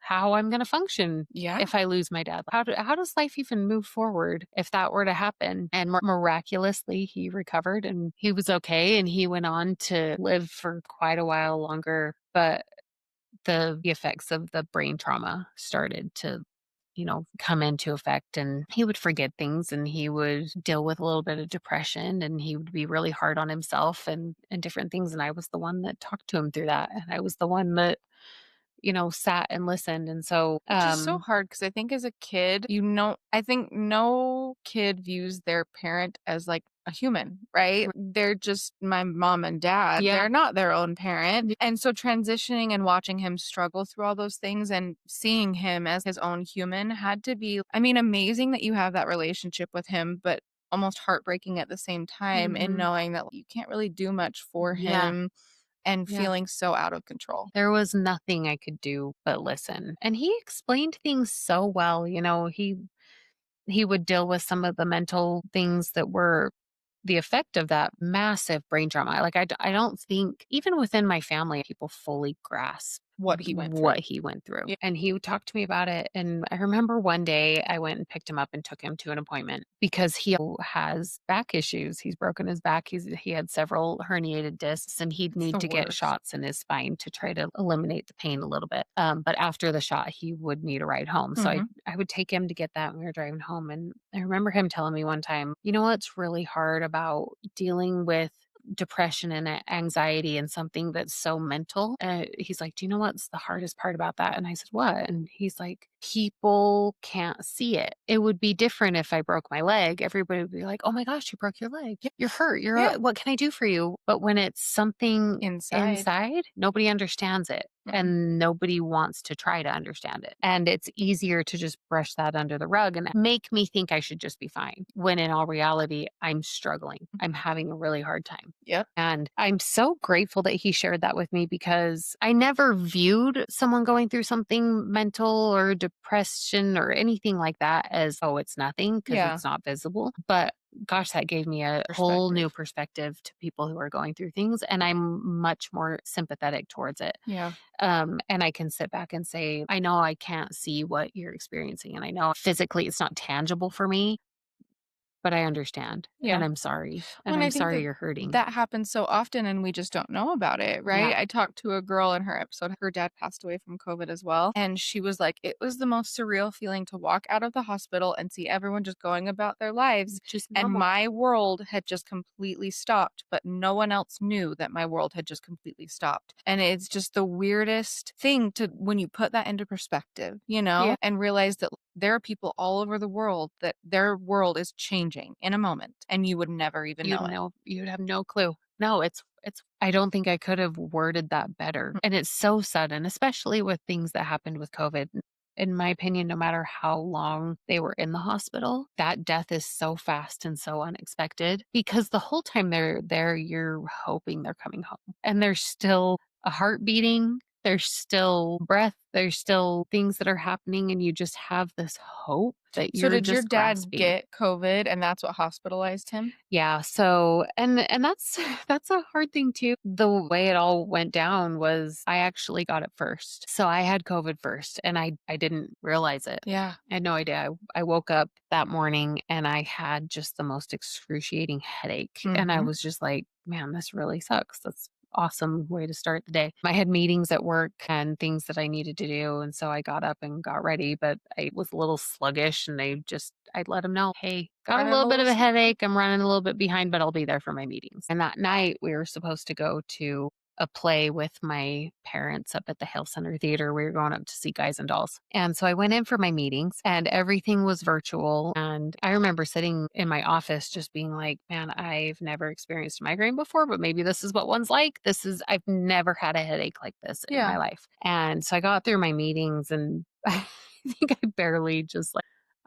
how I'm gonna function Yeah. if I lose my dad. How does life even move forward if that were to happen? And miraculously, he recovered and he was okay, and he went on to live for quite a while longer, but the effects of the brain trauma started to, come into effect, and he would forget things, and he would deal with a little bit of depression, and he would be really hard on himself and different things, and I was the one that talked to him through that, and I was the one that, sat and listened, and so, Which is so hard because I think as a kid, I think no kid views their parent as like a human, right? They're just my mom and dad. yeah. They're not their own parent. And so transitioning and watching him struggle through all those things and seeing him as his own human had to be, I mean, amazing that you have that relationship with him, but almost heartbreaking at the same time in Mhm. knowing that you can't really do much for Yeah, him and yeah. feeling so out of control. There was nothing I could do but listen, and he explained things so well, he would deal with some of the mental things that were the effect of that massive brain trauma. Like, I don't think even within my family, people fully grasp What he went through. what he went through. Yeah. And he would talk to me about it. And I remember one day I went and picked him up and took him to an appointment because he has back issues. He's broken his back. He had several herniated discs, and he'd It's need the to get worst. shots in his spine to try to eliminate the pain a little bit. But after the shot, he would need a ride home. So Mhm. I would take him to get that when we were driving home. And I remember him telling me one time, what's really hard about dealing with depression and anxiety and something that's so mental. He's like, "Do you know what's the hardest part about that?" And I said, "What?" And he's like, "People can't see it. It would be different if I broke my leg. Everybody would be like, 'Oh my gosh, you broke your leg. Yeah. You're hurt. Yeah. What can I do for you?' But when it's something Inside. inside, nobody understands it." Mm-mm. And nobody wants to try to understand it. And it's easier to just brush that under the rug and make me think I should just be fine. When in all reality, I'm struggling. I'm having a really hard time. Yep. And I'm so grateful that he shared that with me because I never viewed someone going through something mental or depression or anything like that as, oh, it's nothing because Yeah. it's not visible. But gosh, that gave me a whole new Perspective. perspective to people who are going through things. And I'm much more sympathetic towards it. Yeah. And I can sit back and say, I know I can't see what you're experiencing. And I know physically it's not tangible for me, but I understand. Yeah. And I'm sorry. Well, And and I I'm think sorry that you're hurting. that happens so often and we just don't know about it, Yeah. right? I talked to a girl in her episode. Her dad passed away from COVID as well. And she was like, it was the most surreal feeling to walk out of the hospital and see everyone just going about their lives. Just And normal. my world had just completely stopped, but no one else knew that my world had just completely stopped. And it's just the weirdest thing to when you put that into perspective, Yeah. and realize that there are people all over the world that their world is changing in a moment and you would never even know it. You'd have no clue. No, it's I don't think I could have worded that better. Mm. And it's so sudden, especially with things that happened with COVID. In my opinion, no matter how long they were in the hospital, that death is so fast and so unexpected because the whole time they're there, you're hoping they're coming home. And there's still a heart beating, there's still breath, there's still things that are happening, and you just have this hope that So you're did your just dad grasping. get COVID and that's what hospitalized him? Yeah, so and that's that's a hard thing too. The way it all went down was I actually got it first. So I had COVID first and I didn't realize it. Yeah. I had no idea. I woke up that morning and I had just the most excruciating headache. And I Mhm. was just like, man, this really sucks. That's awesome way to start the day. I had meetings at work and things that I needed to do. And so I got up and got ready, but I was a little sluggish and I'd let them know, hey, got a Running little a bit little of a slow. headache. I'm running a little bit behind, but I'll be there for my meetings. And that night we were supposed to go to a play with my parents up at the Hale Center Theater. We were going up to see Guys and Dolls. And so I went in for my meetings and everything was virtual. And I remember sitting in my office just being like, man, I've never experienced a migraine before, but maybe this is what one's like. I've never had a headache like this in my Yeah. life. And so I got through my meetings and I think I barely just like,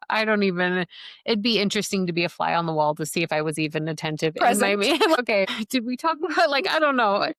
I don't even, it'd be interesting to be a fly on the wall to see if I was even attentive in my Present. meeting. Okay, did we talk about like, I don't know.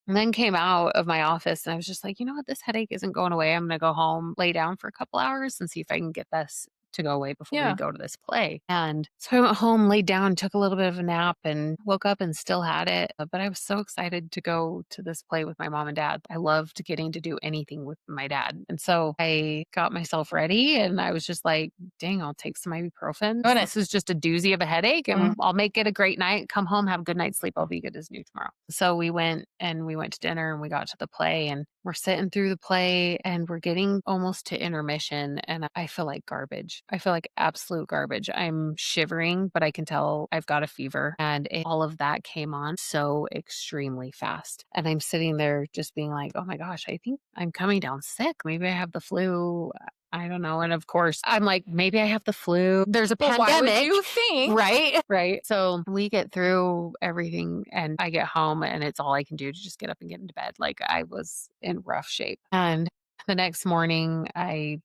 And then came out of my office and I was just like, you know what? This headache isn't going away. I'm going to go home, lay down for a couple hours and see if I can get this to go away before we Yeah. go to this play. And so I went home, laid down, took a little bit of a nap, and woke up and still had it. But I was so excited to go to this play with my mom and dad. I loved getting to do anything with my dad. And so I got myself ready and I was just like, dang, I'll take some ibuprofen. Doing it. This is just a doozy of a headache Mm. and I'll make it a great night. Come home, have a good night's sleep. I'll be good as new tomorrow. So we went to dinner and we got to the play and we're sitting through the play and we're getting almost to intermission and I feel like garbage. I feel like absolute garbage. I'm shivering, but I can tell I've got a fever and all of that came on so extremely fast. And I'm sitting there just being like, oh my gosh, I think I'm coming down sick. Maybe I have the flu. I don't know. And of course, I'm like, maybe I have the flu. There's a But why would pandemic. you think? Right. Right. So we get through everything and I get home and it's all I can do to just get up and get into bed. Like I was in rough shape. And the next morning I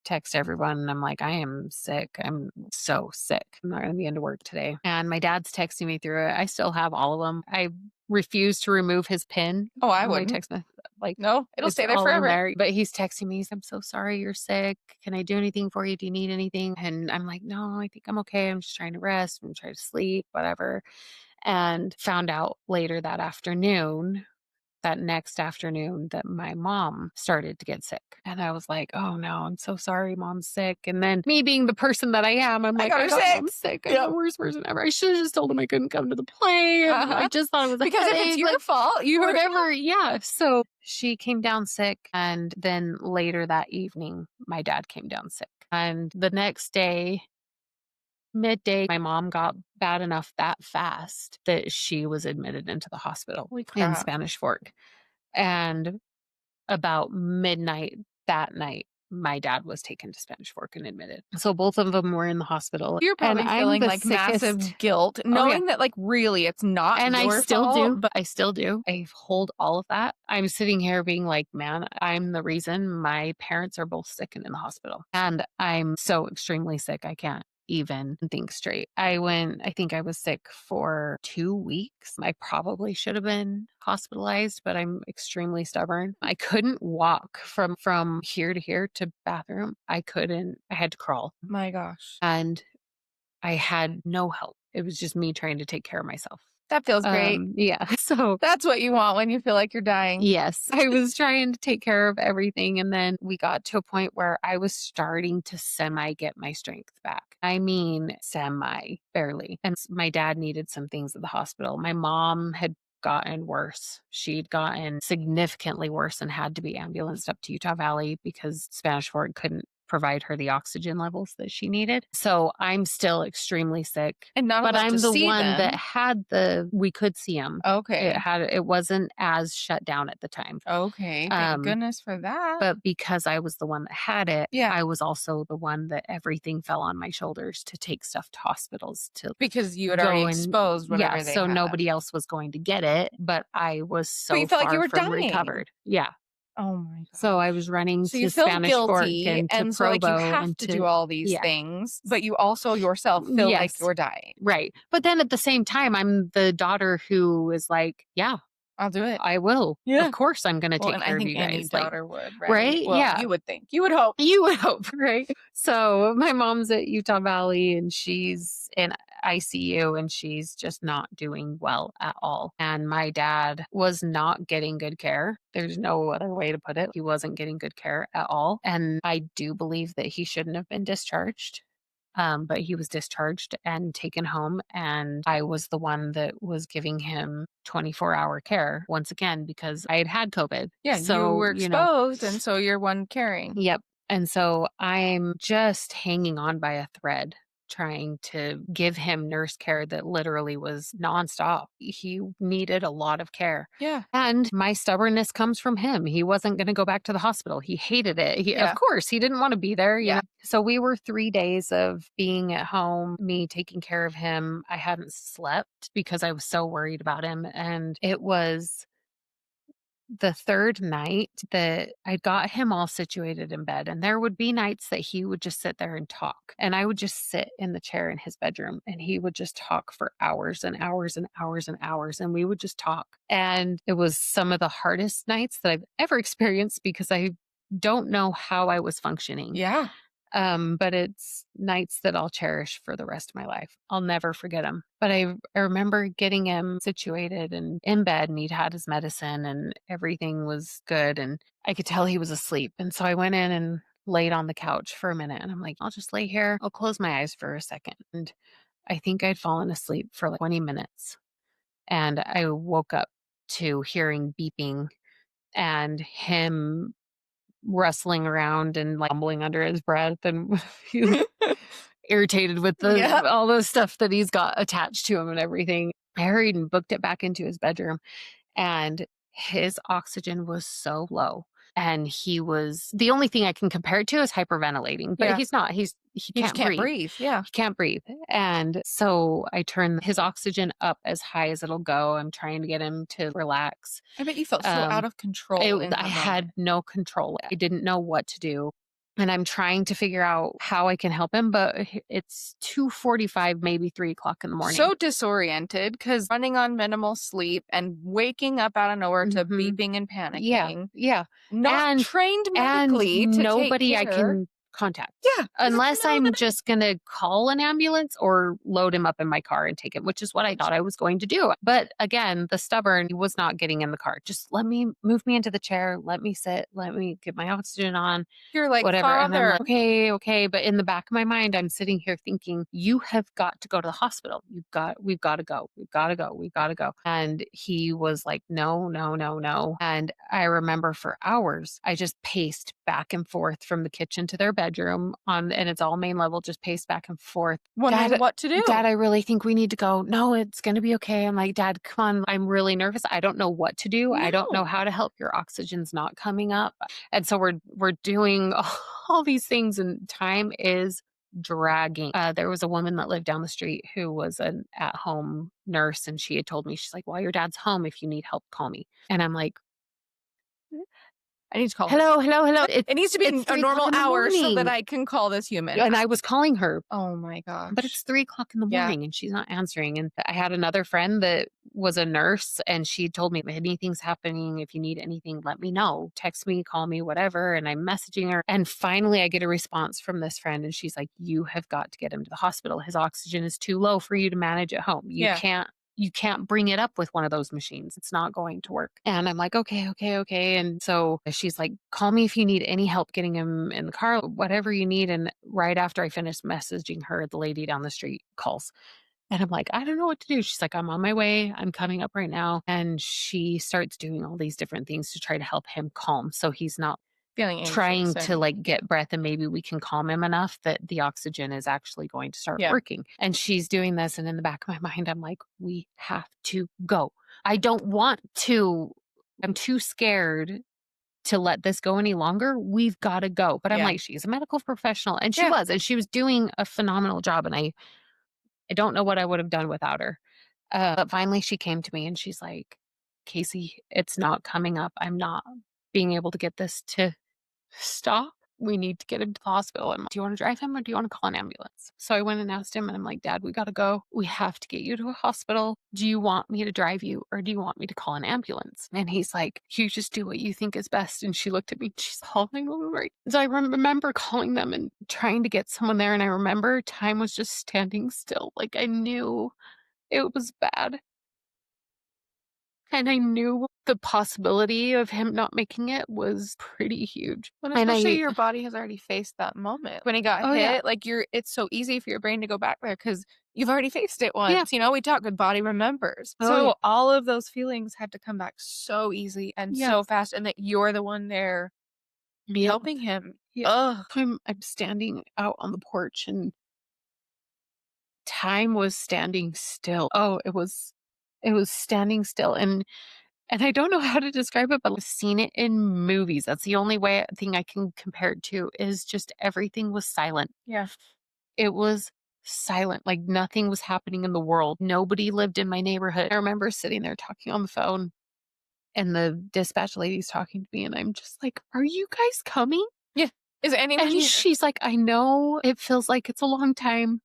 text everyone and I'm like, I am sick. I'm so sick. I'm not going to be into work today. And my dad's texting me through it. I still have all of them. I refuse to remove his pin Oh, I on my wouldn't. text. Like, No, it'll it's stay there all in forever. there. But he's texting me. I'm so sorry you're sick. Can I do anything for you? Do you need anything? And I'm like, no, I think I'm okay. I'm just trying to rest. I'm trying to sleep, whatever. And found out later that next afternoon that my mom started to get sick. And I was like, oh no, I'm so sorry, mom's sick. And then me being the person that I am, I'm I like, got I her got sick. mom sick. I'm Yep. the worst person ever. I should have just told him I couldn't come to the play. And I Uh-huh. just thought it was a Because if it's headache, your like fault, you were whatever. Yeah. So she came down sick. And then later that evening, my dad came down sick. And the next day, midday, my mom got bad enough that fast that she was admitted into the hospital Holy in crap. Spanish Fork. And about midnight that night, my dad was taken to Spanish Fork and admitted. So both of them were in the hospital. You're And probably I'm feeling the like sickest. massive guilt, Oh, yeah. knowing that like really it's not And I your still fault. do. I still do. I hold all of that. I'm sitting here being like, man, I'm the reason my parents are both sick and in the hospital. And I'm so extremely sick. I can't even think straight. I think I was sick for 2 weeks. I probably should have been hospitalized, but I'm extremely stubborn. I couldn't walk from here to here to bathroom. I couldn't. I had to crawl. My gosh. And I had no help. It was just me trying to take care of myself. That feels great. Yeah. So That's what you want when you feel like you're dying. yes, I was trying to take care of everything. And then we got to a point where I was starting to semi get my strength back. I mean, semi, barely. And my dad needed some things at the hospital. My mom had gotten worse. She'd gotten significantly worse and had to be ambulanced up to Utah Valley because Spanish Fork couldn't provide her the oxygen levels that she needed. So I'm still extremely sick. And not But allowed I'm to the see one that them. had we could see him. Okay. It wasn't as shut down at the time. Okay. Thank Um, goodness for that. but because I was the one that had it, Yeah. I was also the one that everything fell on my shoulders to take stuff to hospitals to Because you had go already and exposed yeah, whatever they so had. nobody else was going to get it, but I was But you so felt like you far were from dying. recovered. Yeah. Oh my So I gosh. was running So you to feel Spanish Fork guilty, and to and so like you Provo have and to do to all these yeah. things, but you also yourself feel like Yes. you're dying. Right. But then at the same time, I'm the daughter who is like, yeah, I'll do it. I will. Yeah. Of course I'm gonna Well, take and care I of think you any guys. Like, daughter would, right? right? Well, Yeah. you would think. You would hope. You would hope, right? So my mom's at Utah Valley and she's in ICU and she's just not doing well at all. And my dad was not getting good care. There's no other way to put it. He wasn't getting good care at all. And I do believe that he shouldn't have been discharged. But he was discharged and taken home. And I was the one that was giving him 24-hour care once again because I had had COVID. Yeah, you So, were exposed, and so you're one caring. yep. And so I'm just hanging on by a thread, trying to give him nurse care that literally was nonstop. He needed a lot of care. Yeah. And my stubbornness comes from him. He wasn't going to go back to the hospital. He hated it. Of Yeah. course, he didn't want to be there. You Yeah. know? So we were 3 days of being at home, me taking care of him. I hadn't slept because I was so worried about him. And it was the third night that I got him all situated in bed. And there would be nights that he would just sit there and talk. And I would just sit in the chair in his bedroom and he would just talk for hours and hours and hours and hours. And we would just talk. And it was some of the hardest nights that I've ever experienced because I don't know how I was functioning. Yeah. But it's nights that I'll cherish for the rest of my life. I'll never forget them. But I remember getting him situated and in bed, and he'd had his medicine and everything was good. And I could tell he was asleep. And so I went in and laid on the couch for a minute. And I'm like, I'll just lay here. I'll close my eyes for a second. And I think I'd fallen asleep for like 20 minutes. And I woke up to hearing beeping and him rustling around and like mumbling under his breath, and he was irritated with Yeah. the all the stuff that he's got attached to him and everything. I hurried and booked it back into his bedroom, and his oxygen was so low. And he was the only thing I can compare it to is hyperventilating, but Yeah. he's not. He He just can't can't breathe. breathe. Yeah. He can't breathe. And so I turned his oxygen up as high as it'll go. I'm trying to get him to relax. I bet you felt so out Um, of control in I that had moment. no control. I didn't know what to do. And I'm trying to figure out how I can help him, but it's 2:45, maybe 3 o'clock in the morning. So disoriented because running on minimal sleep and waking up out of nowhere to Mhm. beeping and Yeah, panicking, yeah. not And trained and medically to take nobody I care. can contact Yeah, because it's the unless middle of the I'm night. just gonna call an ambulance or load him up in my car and take him, which is what I thought I was going to do. But again, the stubborn was not getting in the car. Just let me move me into the chair, let me sit, let me get my oxygen on, You're like, whatever. And I'm "Father." like, okay, okay. But in the back of my mind, I'm sitting here thinking, you have got to go to the hospital. We've got to go. We've got to go. We've got to go. And he was like, no, no, no, no. And I remember for hours, I just paced back and forth from the kitchen to their bedroom and it's all main level, just paced back and forth. Wondering Dad, what to Dad, do. I really think we need to go. No, it's going to be okay. I'm like, Dad, come on. I'm really nervous. I don't know what to do. I don't know No. how to help. Your oxygen's not coming up. And so we're doing all these things and time is dragging. There was a woman that lived down the street who was an at-home nurse, and she had told me, she's like, "While your dad's home, if you need help, call me." And I'm like, I need to call her. "Hello, hello, hello. It needs to be It's a 3 o'clock normal in the hour so that morning." I can call this human. And I was calling her, Oh my but it's gosh. 3 o'clock in the Yeah. morning and she's not answering. And I had another friend that was a nurse and she told me, if anything's happening, if you need anything, let me know. Text me, call me, whatever. And I'm messaging her. And finally, I get a response from this friend and she's like, you have got to get him to the hospital. His oxygen is too low for you to manage at home. Yeah. You can't bring it up with one of those machines. It's not going to work. And I'm like, okay, okay, okay. And so she's like, call me if you need any help getting him in the car, whatever you need. And right after I finished messaging her, the lady down the street calls. And I'm like, I don't know what to do. She's like, I'm on my way. I'm coming up right now. And she starts doing all these different things to try to help him calm. So he's not Feeling anxious trying to and like get breath and maybe we can calm him enough that the oxygen is actually going to start yeah. working. And she's doing this. And in the back of my mind, I'm like, we have to go. I don't want to, I'm too scared to let this go any longer. We've got to go. But I'm Yeah. like, she's a medical professional. And Yeah. she was doing a phenomenal job. And I don't know what I would have done without her. But finally she came to me and she's like, Casey, it's not coming up. I'm not being able to get this to stop. We need to get him to the hospital. And do you want to drive him or do you want to call an ambulance? So I went and asked him and I'm like, Dad, we got to go. We have to get you to a hospital. Do you want me to drive you or do you want me to call an ambulance? And he's like, you just do what you think is best. And she looked at me and she's calling them right. So I remember calling them and trying to get someone there. And I remember time was just standing still. Like I knew it was bad. And I knew the possibility of him not making it was pretty huge. And And especially I your body has already faced that moment. When he got oh, yeah. hit, like it's so easy for your brain to go back there because you've already faced it Yeah. once. We talk good body remembers. Oh, yeah. So all of those feelings had to come back so easy and Yeah. so fast, and that you're the one there Yep. helping him. Yeah. Ugh. I'm standing out on the porch and time was standing still. Oh, it was standing still. And I don't know how to describe it, but I've seen it in movies. That's the only thing I can compare it to is just everything was silent. Yeah. It was silent, like nothing was happening in the world. Nobody lived in my neighborhood. I remember sitting there talking on the phone and the dispatch lady's talking to me and I'm just like, "Are you guys coming?" Yeah. Is anyone And here? she's like, "I know it feels like it's a long time.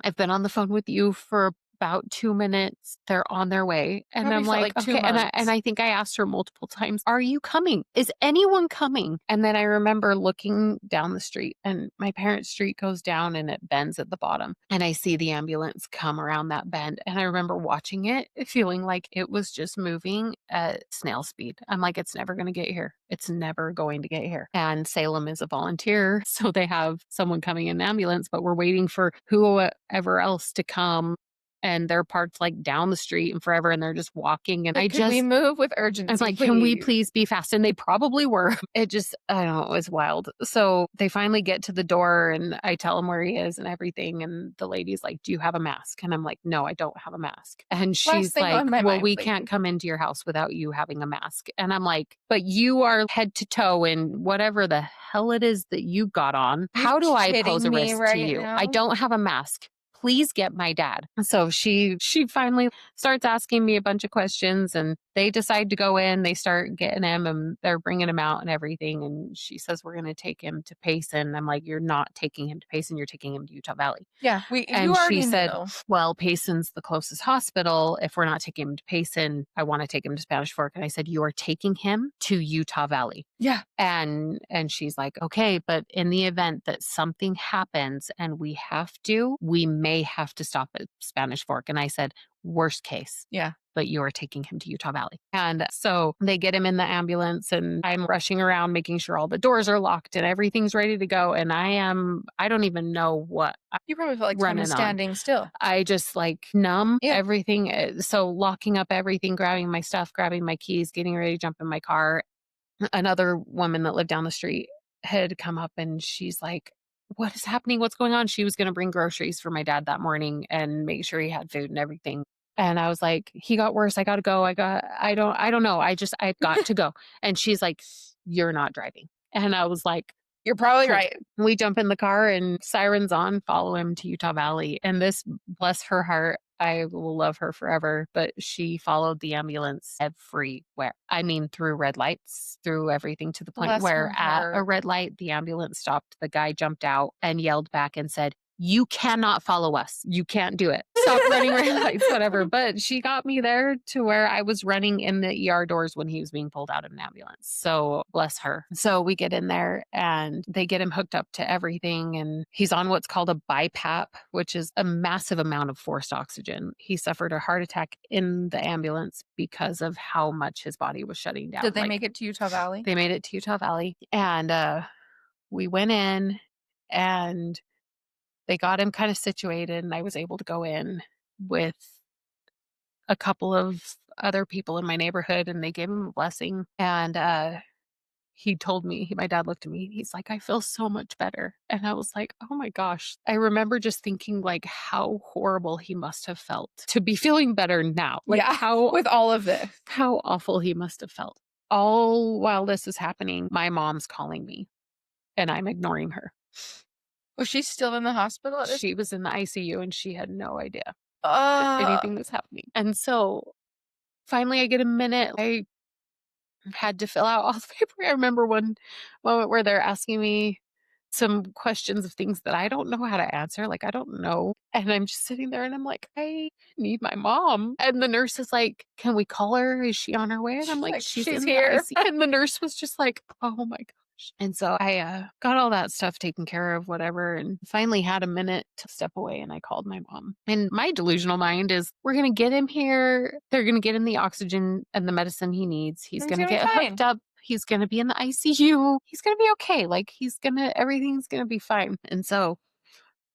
I've been on the phone with you for about 2 minutes. They're on their way. And Probably I'm felt like, like 2 okay. And months. I think I asked her multiple times, are you coming? Is anyone coming? And then I remember looking down the street, and my parents' street goes down and it bends at the bottom. And I see the ambulance come around that bend. And I remember watching it, feeling like it was just moving at snail speed. I'm like, it's never going to get here. It's never going to get here. And Salem is a volunteer. So they have someone coming in an ambulance, but we're waiting for whoever else to come. And they're parked like down the street and forever. And they're just walking. And Like, could we move with I was urgency, like, can we please? please be fast? And they probably were. It just, I don't know, it was wild. So they finally get to the door and I tell him where he is and everything. And the lady's like, do you have a mask? And I'm like, no, I don't have a mask. And Last she's thing like, on my well, mind, we please. can't come into your house without you having a mask. And I'm like, but you are head to toe in whatever the hell it is that you got on. You're How do I pose kidding a me risk to right you? I now? don't have a mask. Please get my dad. So she finally starts asking me a bunch of questions, and they decide to go in. They start getting him and they're bringing him out and everything. And she says, we're going to take him to Payson. I'm like, you're not taking him to Payson. You're taking him to Utah Valley. Yeah, you And she already said, knew. well, Payson's the closest hospital. If we're not taking him to Payson, I want to take him to Spanish Fork. And I said, you are taking him to Utah Valley. Yeah. And she's like, okay, but in the event that something happens and we may have to stop at Spanish Fork. And I said, worst case. Yeah. But you are taking him to Utah Valley. And so they get him in the ambulance and I'm rushing around making sure all the doors are locked and everything's ready to go. And I don't even know what I'm You probably felt like time was running on. standing still. I just like numb Yeah. everything. So locking up everything, grabbing my stuff, grabbing my keys, getting ready to jump in my car. Another woman that lived down the street had come up and she's like, what is happening? What's going on? She was going to bring groceries for my dad that morning and make sure he had food and everything. And I was like, he got worse. I got to go. I don't know. I've got to go. And she's like, you're not driving. And I was like, You're probably cool. right. We jump in the car and sirens on, follow him to Utah Valley. And this, bless her heart, I will love her forever, but she followed the ambulance everywhere. I mean, through red lights, through everything to the point Bless where her at a heart. red light, the ambulance stopped. The guy jumped out and yelled back and said, you cannot follow us. You can't do it. Stop running red lights, whatever. But she got me there to where I was running in the ER doors when he was being pulled out of an ambulance. So bless her. So we get in there and they get him hooked up to everything. And he's on what's called a BiPAP, which is a massive amount of forced oxygen. He suffered a heart attack in the ambulance because of how much his body was shutting down. Did they make it to Utah Valley? They made it to Utah Valley. And we went in and they got him kind of situated, and I was able to go in with a couple of other people in my neighborhood, and they gave him a blessing. And he told me, my dad looked at me, and he's like, I feel so much better. And I was like, oh my gosh. I remember just thinking like how horrible he must have felt to be feeling better now. Like yeah, with all of this. How awful he must have felt. All while this is happening, my mom's calling me, and I'm ignoring her. Was she still in the hospital? She was in the ICU and she had no idea anything was happening. And so finally I get a minute. I had to fill out all the paper. I remember one moment where they're asking me some questions of things that I don't know how to answer. Like, I don't know. And I'm just sitting there and I'm like, I need my mom. And the nurse is like, can we call her? Is she on her way? And I'm like, she's in here. the ICU. And the nurse was just like, oh my gosh. And so I got all that stuff taken care of, whatever, and finally had a minute to step away. And I called my mom. And my delusional mind is, we're going to get him here. They're going to get him the oxygen and the medicine he needs. He's going to get hooked up. He's going to be in the ICU. He's going to be okay. Like, everything's going to be fine. And so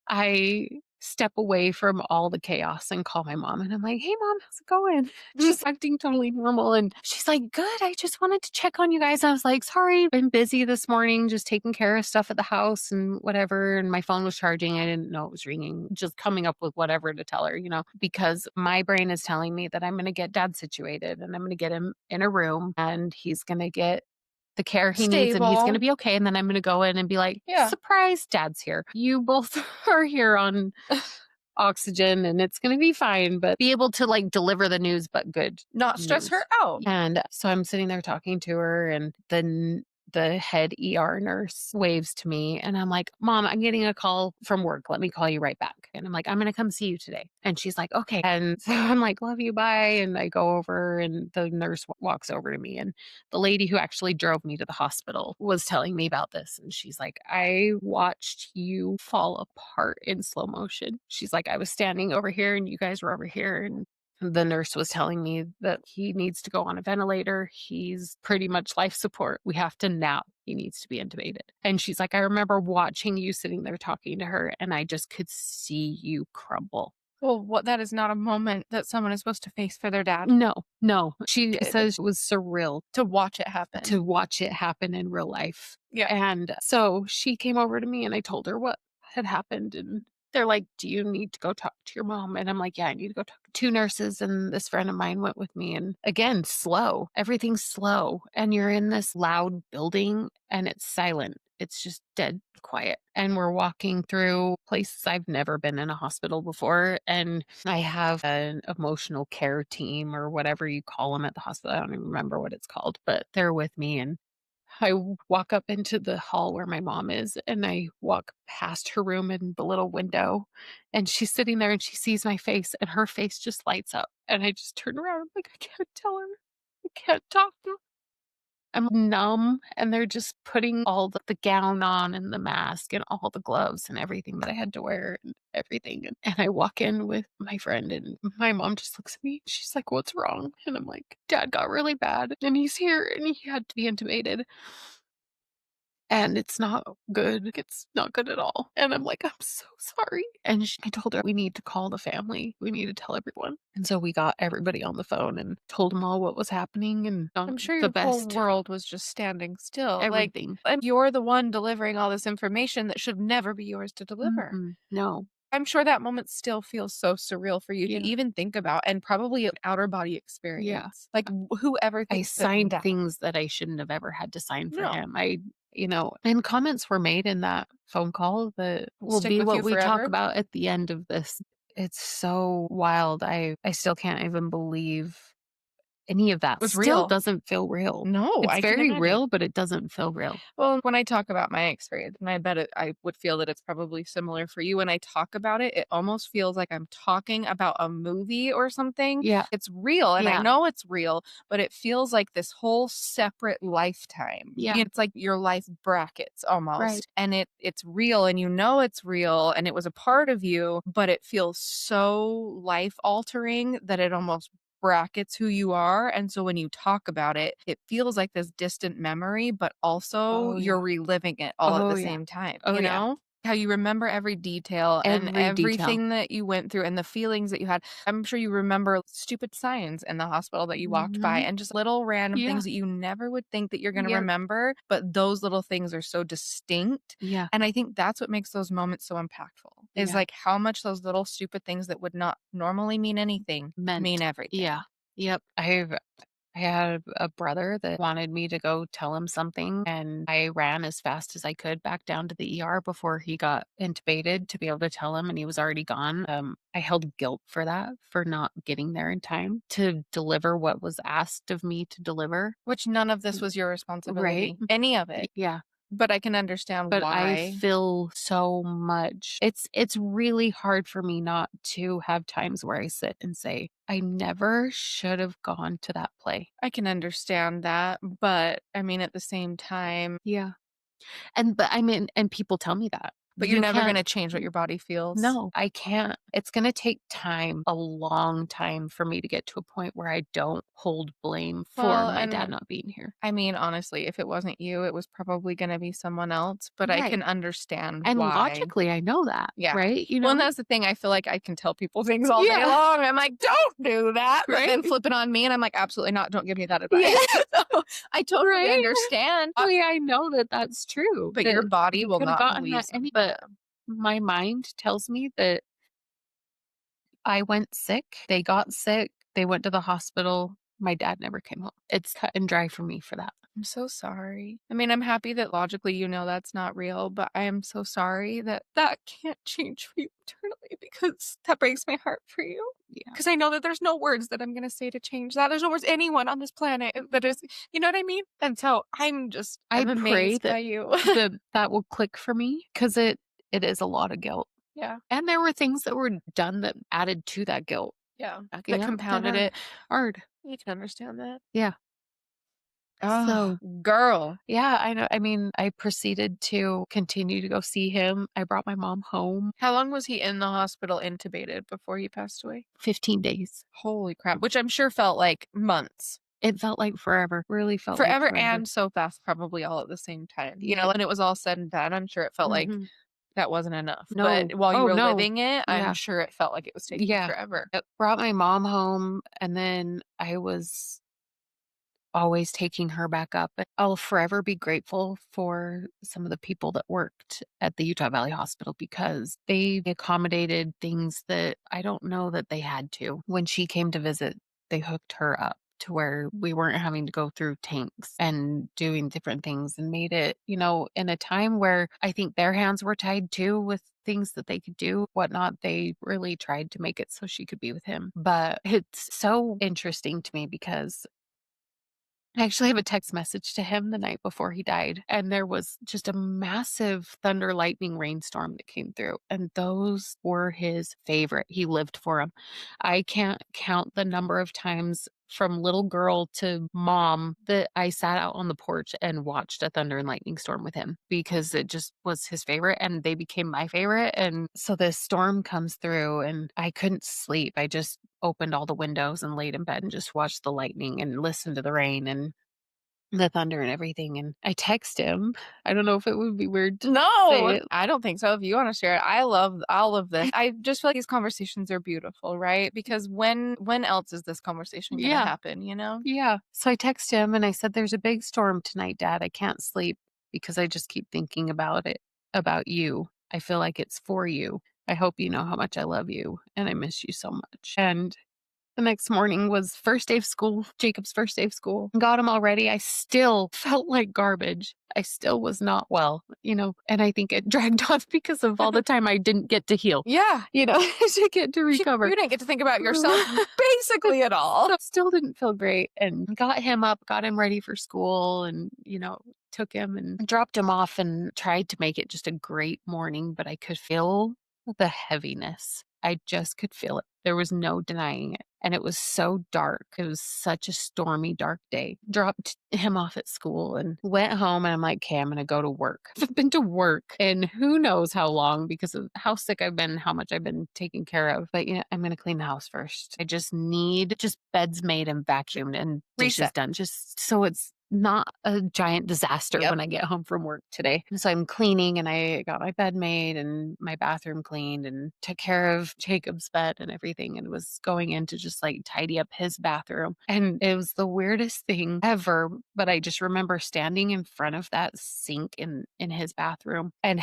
I step away from all the chaos and call my mom. And I'm like, hey, Mom, how's it going? She's acting totally normal. And she's like, good. I just wanted to check on you guys. I was like, sorry, I've been busy this morning, just taking care of stuff at the house and whatever. And my phone was charging. I didn't know it was ringing, just coming up with whatever to tell her, because my brain is telling me that I'm going to get Dad situated and I'm going to get him in a room and he's going to get the care he needs and he's going to be okay. And then I'm going to go in and be like, surprise, Dad's here. You both are here on oxygen and it's going to be fine, but be able to like deliver the news, but good. Not stress her out. And so I'm sitting there talking to her and then The head ER nurse waves to me and I'm like, "Mom, I'm getting a call from work. Let me call you right back." And I'm like, "I'm gonna come see you today." And she's like, "Okay." And so I'm like, "Love you, bye." And I go over and the nurse walks over to me and the lady who actually drove me to the hospital was telling me about this. And she's like, "I watched you fall apart in slow motion." She's like, "I was standing over here and you guys were over here and the nurse was telling me that he needs to go on a ventilator. He's pretty much life support. We have to now. He needs to be intubated." And she's like, "I remember watching you sitting there talking to her, and I just could see you crumble." Well, what that is not a moment that someone is supposed to face for their dad. No, no. She Did says it was surreal to watch it happen. to watch it happen in real life. Yeah. And so she came over to me and I told her what had happened. And they're like, "Do you need to go talk to your mom?" And I'm like, "Yeah, I need to go talk." Two nurses and this friend of mine went with me. And again, slow. Everything's slow. And you're in this loud building and it's silent. It's just dead quiet. And we're walking through places I've never been in a hospital before. And I have an emotional care team or whatever you call them at the hospital. I don't even remember what it's called, but they're with me. And walk up into the hall where my mom is, and I walk past her room in the little window, and she's sitting there and she sees my face, and her face just lights up. And I just turn around. I'm like, "I can't tell her. I can't talk to her." I'm numb, and they're just putting all the gown on and the mask and all the gloves and everything that I had to wear and everything. And I walk in with my friend, and my mom just looks at me. She's like, "What's wrong?" And I'm like, "Dad got really bad, and he's here, and he had to be intubated. And it's not good. It's not good at all." And I'm like, "I'm so sorry." And I told her, "We need to call the family. We need to tell everyone." And so we got everybody on the phone and told them all what was happening and I'm sure the your whole best world was just standing still. Like, everything. and you're the one delivering all this information that should never be yours to deliver. No. I'm sure that moment still feels so surreal for you to Yeah. even think about and probably an outer body Yeah. experience. Like, whoever I thinks that signed that things that I shouldn't have ever had to sign for no, him. And comments were made in that phone call that will will stick be with what you we talk forever. about at the end of this. It's so wild. I still can't even believe any of that. Was Still real. doesn't feel real. No, It's I can very imagine. real, but it doesn't feel real. Well, when I talk about my experience, and I bet I would feel that it's probably similar for you. When I talk about it, it almost feels like I'm talking about a movie or something. Yeah. It's real, and I Yeah. know it's real, but it feels like this whole separate lifetime. Yeah. It's like your life brackets Right. almost, and it's real, and you know it's real, and it was a part of you, but it feels so life altering that it almost brackets who you are, and so when you talk about it, it feels like this distant memory, but also Oh, yeah. you're reliving it all at Oh, the yeah. same time, Oh, you yeah. know? How you remember every detail and Every detail. everything that you went through and the feelings that you had. I'm sure you remember stupid signs in the hospital that you walked by Mhm. and just little random Yeah. things that you never would think that you're gonna Yep. remember, but those little things are so distinct, Yeah. and I think that's what makes those moments so impactful, is, Yeah. like, how much those little stupid things that would not normally mean anything, mean Meant. Yeah. everything. Yep. I had a brother that wanted me to go tell him something, and I ran as fast as I could back down to the ER before he got intubated to be able to tell him, and he was already gone. I held guilt for that, for not getting there in time to deliver what was asked of me to deliver. Which none of this was your Right? responsibility, any of it, Yeah. but I can understand But I why. feel so much. It's really hard for me not to have times where I sit and say, "I never should have gone to that play." I can understand that, but, I mean, at the same time, Yeah. But I mean, and people tell me that. but you're You never can't gonna change what your body feels. No, I can't. It's gonna take time, a long time for me to get to a point where I don't hold blame for Well, my dad and not being here. I mean, honestly, if it wasn't you, it was probably gonna be someone else, but I Right. can understand And why. logically, I know that, Yeah. right? Well, and that's the thing, I feel like I can tell people things all day Yeah. long, I'm like, "Don't do that," but Right? then flip it on me, and I'm like, "Absolutely not, don't give me that advice." Yeah. So, I totally Right? understand, I know that that's true, but your that body he will coulda not gotten believe that some but yeah. my mind tells me that I went sick, they got sick, they went to the hospital, my dad never came home. It's cut and dry for me for that. I'm so sorry. I mean, I'm happy that logically you know that's not real, but I am so sorry that that can't change for you eternally because that breaks my heart for you. Yeah. 'Cause I know that there's no words that I'm gonna say to change that. There's no words anyone on this planet that is you know what I mean? And so I I'm pray amazed by that you. that will click for me because it is a lot of guilt. Yeah, And there were things that were done that added to that guilt, yeah, you that know, that compounded are it. hard. You can understand that. Yeah. Oh, So, girl. yeah, I know. I mean, I proceeded to continue to go see him. I brought my mom home. How long was he in the hospital intubated before he passed away? 15 days. Holy crap, which I'm sure felt like months. It felt like forever. Really felt like Forever forever. and so fast probably all at the same time, you know, Yeah. when it was all said and done, I'm sure it felt like Mhm. that wasn't enough, but No. while you Oh, were no. living it, I'm Yeah. sure it felt like it was taking Yeah. forever. Brought my mom home, and then I was always taking her back up. I'll forever be grateful for some of the people that worked at the Utah Valley Hospital because they accommodated things that I don't know that they had to. When she came to visit, they hooked her up to where we weren't having to go through tanks and doing different things and made it, in a time where I think their hands were tied too with things that they could do, whatnot. They really tried to make it so she could be with him. But it's so interesting to me because I actually have a text message to him the night before he died, and there was just a massive thunder, lightning, rainstorm that came through, and those were his favorite. He lived for them. I can't count the number of times from little girl to mom that I sat out on the porch and watched a thunder and lightning storm with him because it just was his favorite and they became my favorite. And so this storm comes through and I couldn't sleep. I just opened all the windows and laid in bed and just watched the lightning and listened to the rain and the thunder and everything, and I text him. I don't know if it would be weird to say No, it. I don't think so. If you wanna share it, I love all of this. I just feel like these conversations are beautiful, right? Because when else is this conversation gonna Yeah, happen, you know? yeah. So I text him and I said, "There's a big storm tonight, Dad. I can't sleep because I just keep thinking about it, about you. I feel like it's for you. I hope you know how much I love you and I miss you so much." And the next morning was first day of school, Jacob's first day of school. Got him all ready. I still felt like garbage. I still was not well, and I think it dragged on because of all the time I didn't get to heal, Yeah. to get to recover. You didn't get to think about yourself basically at all. So still didn't feel great and got him up, got him ready for school and, took him and dropped him off and tried to make it just a great morning, but I could feel the heaviness. I just could feel it. There was no denying it. And it was so dark. It was such a stormy, dark day. Dropped him off at school and went home. And I'm like, okay, I'm going to go to work. I've been to work and who knows how long because of how sick I've been, how much I've been taken care of. But, I'm going to clean the house first. I just need just beds made and vacuumed and dishes Reset. done just so it's not a giant disaster Yep. when I get home from work today. And so I'm cleaning and I got my bed made and my bathroom cleaned and took care of Jacob's bed and everything and was going in to just like tidy up his bathroom. And it was the weirdest thing ever. But I just remember standing in front of that sink in his bathroom and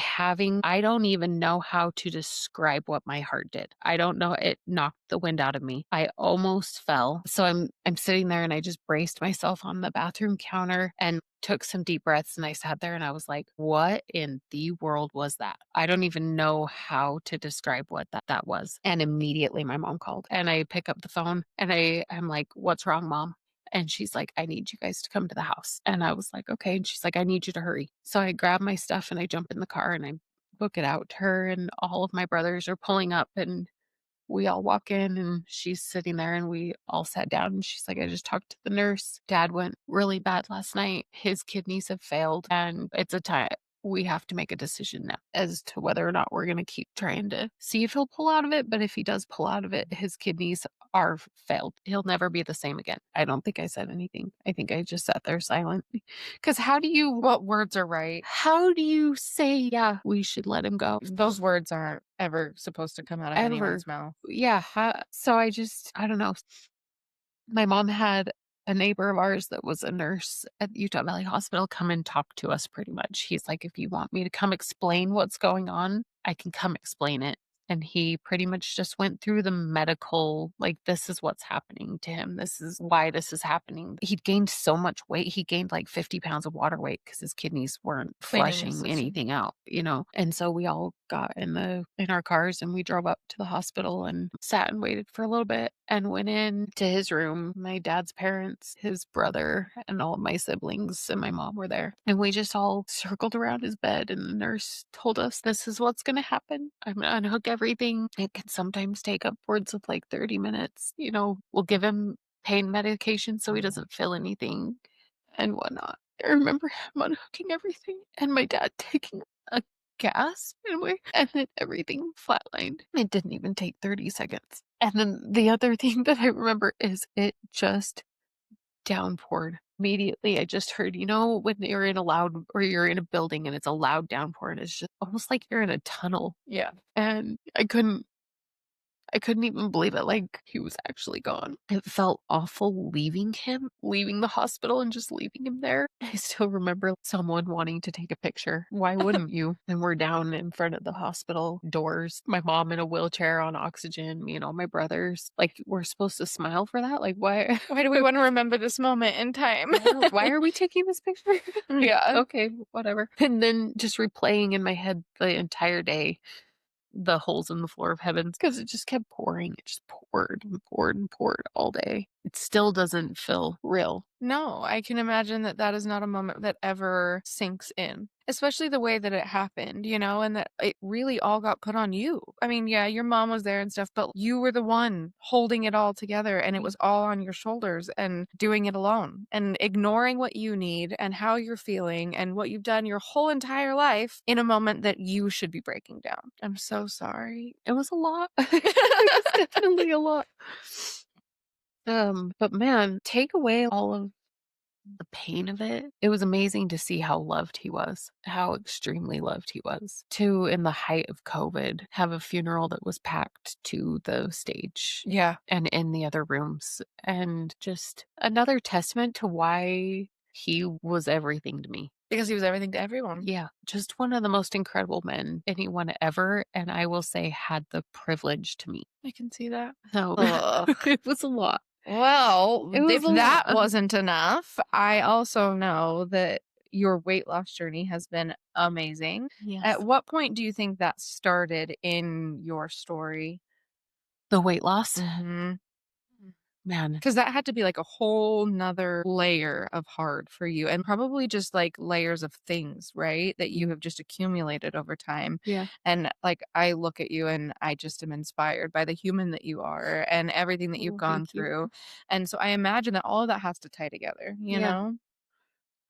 I don't even know how to describe what my heart did. I don't know. It knocked the wind out of me. I almost fell. So I'm sitting there and I just braced myself on the bathroom counter and took some deep breaths and I sat there and I was like, what in the world was that? I don't even know how to describe what that was. And immediately my mom called and I pick up the phone and I'm like, what's wrong, Mom? And she's like, I need you guys to come to the house. And I was like, okay. And she's like, I need you to hurry. So I grab my stuff and I jump in the car and I book it out to her and all of my brothers are pulling up and we all walk in and she's sitting there and we all sat down and she's like, I just talked to the nurse. Dad went really bad last night. His kidneys have failed and it's a time we have to make a decision now as to whether or not we're going to keep trying to see if he'll pull out of it. But if he does pull out of it, his kidneys are failed. He'll never be the same again. I don't think I said anything. I think I just sat there silent. Because What words are right? how do you say, yeah, we should let him go? Those words aren't ever supposed to come out of Ever. anyone's mouth. Yeah. So I don't know. My mom had a neighbor of ours that was a nurse at Utah Valley Hospital come and talk to us pretty much. He's like, if you want me to come explain what's going on, I can come explain it. And he pretty much just went through the medical, like, this is what's happening to him. This is why this is happening. He'd gained so much weight. He gained like 50 pounds of water weight because his kidneys weren't Cleaning the flushing system. anything out. And so we all got in our cars and we drove up to the hospital and sat and waited for a little bit and went in to his room. My dad's parents, his brother, and all of my siblings and my mom were there. And we just all circled around his bed and the nurse told us this is what's gonna happen. I'm gonna unhook everything. It can sometimes take upwards of like 30 minutes. We'll give him pain medication so he doesn't feel anything and whatnot. I remember him unhooking everything and my dad taking a gasp and then everything flatlined. It didn't even take 30 seconds. And then the other thing that I remember is it just downpoured. Immediately, I just heard, when you're in a loud or you're in a building and it's a loud downpour and it's just almost like you're in a tunnel. Yeah. And I couldn't even believe it, like, he was actually gone. It felt awful leaving the hospital and just leaving him there. I still remember someone wanting to take a picture. Why wouldn't you? And we're down in front of the hospital doors, my mom in a wheelchair on oxygen, me and all my brothers. Like, we're supposed to smile for that? Like, why? Why do we want to remember this moment in time? Why are we taking this picture? Yeah. Okay, whatever. And then just replaying in my head the entire day the holes in the floor of heavens because it just kept pouring. It just poured and poured and poured all day. It still doesn't feel real. No, I can imagine that that is not a moment that ever sinks in, especially the way that it happened, and that it really all got put on you. I mean, yeah, your mom was there and stuff, but you were the one holding it all together and it Yeah. was all on your shoulders and doing it alone and ignoring what you need and how you're feeling and what you've done your whole entire life in a moment that you should be breaking down. I'm so sorry. It was a lot. It was definitely a lot. But man, take away all of the pain of it. It was amazing to see how loved he was, how extremely loved he was. To, in the height of COVID, have a funeral that was packed to the stage Yeah, and in the other rooms. And just another testament to why he was everything to me. because he was everything to everyone. Yeah, just one of the most incredible men anyone ever, and I will say had the privilege to meet. I can see that. So Ugh. it was a lot. Well, It was if a that lot. wasn't enough, I also know that your weight loss journey has been amazing. At Yes. what point do you think that started in your story? The weight loss, Mhm. man. 'Cause that had to be like a whole nother layer of hard for you and probably just like layers of things, right? That you Mm, have just accumulated over time. yeah. And like I look at you and I just am inspired by the human that you are and everything that you've Oh, gone thank you. through. And so I imagine that all of that has to tie together, you Yeah. know?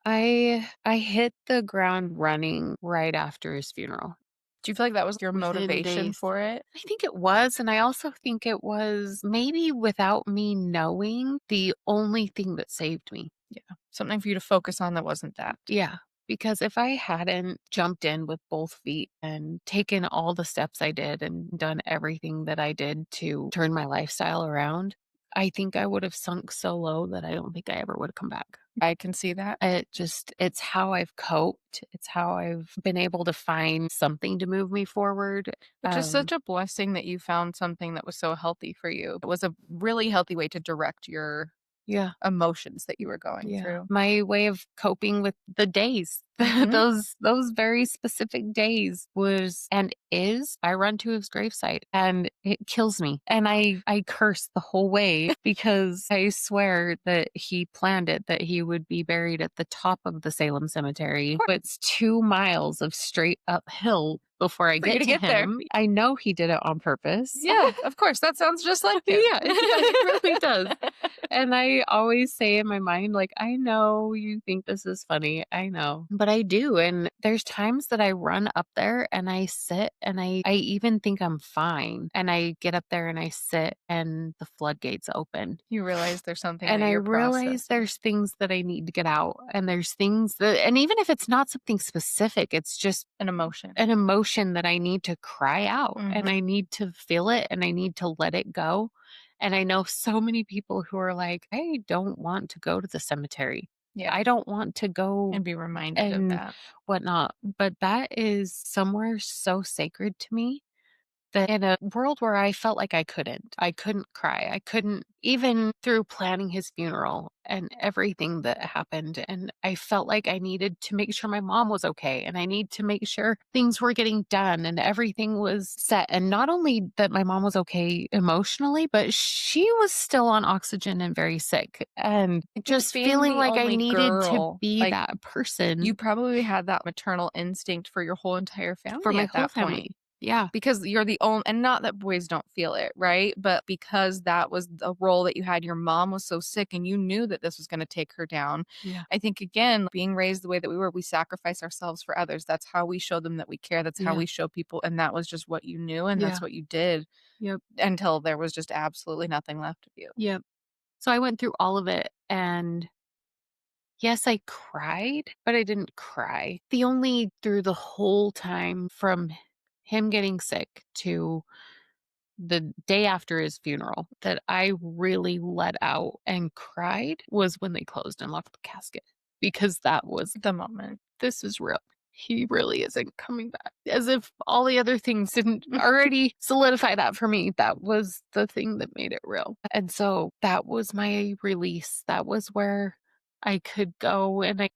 I hit the ground running right after his funeral. Do you feel like that was your Within motivation days. for it? I think it was, and I also think it was maybe without me knowing the only thing that saved me. Yeah. Something for you to focus on that wasn't that. Yeah, because if I hadn't jumped in with both feet and taken all the steps I did and done everything that I did to turn my lifestyle around, I think I would have sunk so low that I don't think I ever would have come back. I can see that. It's how I've coped. It's how I've been able to find something to move me forward. Which is such a blessing that you found something that was so healthy for you. It was a really healthy way to direct your Yeah. emotions that you were going Yeah. through. My way of coping with the days, Mhm. those very specific days was and is I run to his gravesite and it kills me. And I curse the whole way because I swear that he planned it that he would be buried at the top of the Salem cemetery. But it's 2 miles of straight uphill before I For you get to to get there. him. I know he did it on purpose. Yeah, of course, that sounds just like him. Yeah, it really does. And I always say in my mind, like, I know you think this is funny. I know. But I do. And there's times that I run up there and I sit and I even think I'm fine. And I get up there and I sit and the floodgates open. You realize there's something And that I you're realize processing. there's things that I need to get out. And there's things that, and even if it's not something specific, it's just An emotion. an emotion that I need to cry out and Mhm. I need to feel it and I need to let it go. And I know so many people who are like, I don't want to go to the cemetery. Yeah, I don't want to go and be reminded of and that. whatnot. But that is somewhere so sacred to me that in a world where I felt like I couldn't cry. I couldn't, even through planning his funeral and everything that happened. And I felt like I needed to make sure my mom was okay. And I need to make sure things were getting done and everything was set. And not only that my mom was okay emotionally, but she was still on oxygen and very sick. And I think just being feeling the like I only needed to girl, be like, that you person probably had that maternal instinct for your whole entire for family my at whole that point. family. Yeah. Because you're the only, and not that boys don't feel it, right? But because that was the role that you had, your mom was so sick and you knew that this was gonna take her down. Yeah. I think, again, being raised the way that we were, we sacrifice ourselves for others. That's how we show them that we care. That's how Yeah. we show people, and that was just what you knew, and that's Yeah. what you did Yep. until there was just absolutely nothing left of you. Yep. So I went through all of it, and yes, I cried, but I didn't cry. The only through the whole time from him getting sick to the day after his funeral that I really let out and cried was when they closed and locked the casket, because that was, The moment. this is real. He really isn't coming back. As if all the other things didn't already solidify that for me. That was the thing that made it real. And so that was my release. That was where I could go, and I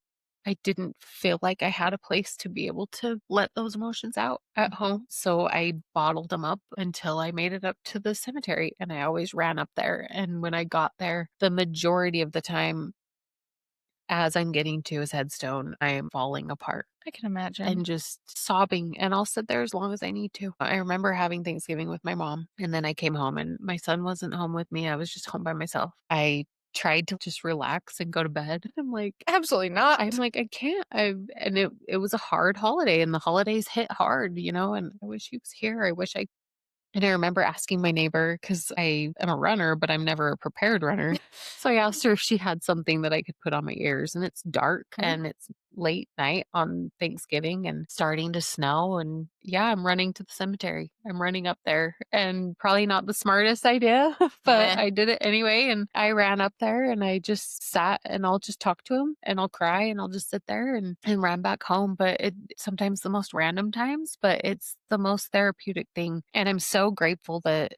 didn't feel like I had a place to be able to let those emotions out at home. So I bottled them up until I made it up to the cemetery, and I always ran up there. And when I got there, the majority of the time, as I'm getting to his headstone, I am falling apart I can imagine. and just sobbing, and I'll sit there as long as I need to. I remember having Thanksgiving with my mom, and then I came home and my son wasn't home with me. I was just home by myself. I tried to just relax and go to bed. Absolutely not. I'm like, I can't. And it was a hard holiday, and the holidays hit hard, and I wish he was here. I wish I and I remember asking my neighbor, because I am a runner, but I'm never a prepared runner. So I asked her if she had something that I could put on my ears. And it's dark Yeah. and it's late night on Thanksgiving and starting to snow. And yeah, I'm running to the cemetery. I'm running up there, and probably not the smartest idea, but Meh. I did it anyway. And I ran up there and I just sat, and I'll just talk to him and I'll cry and I'll just sit there and ran back home. But it sometimes the most random times, but it's the most therapeutic thing. And I'm so grateful that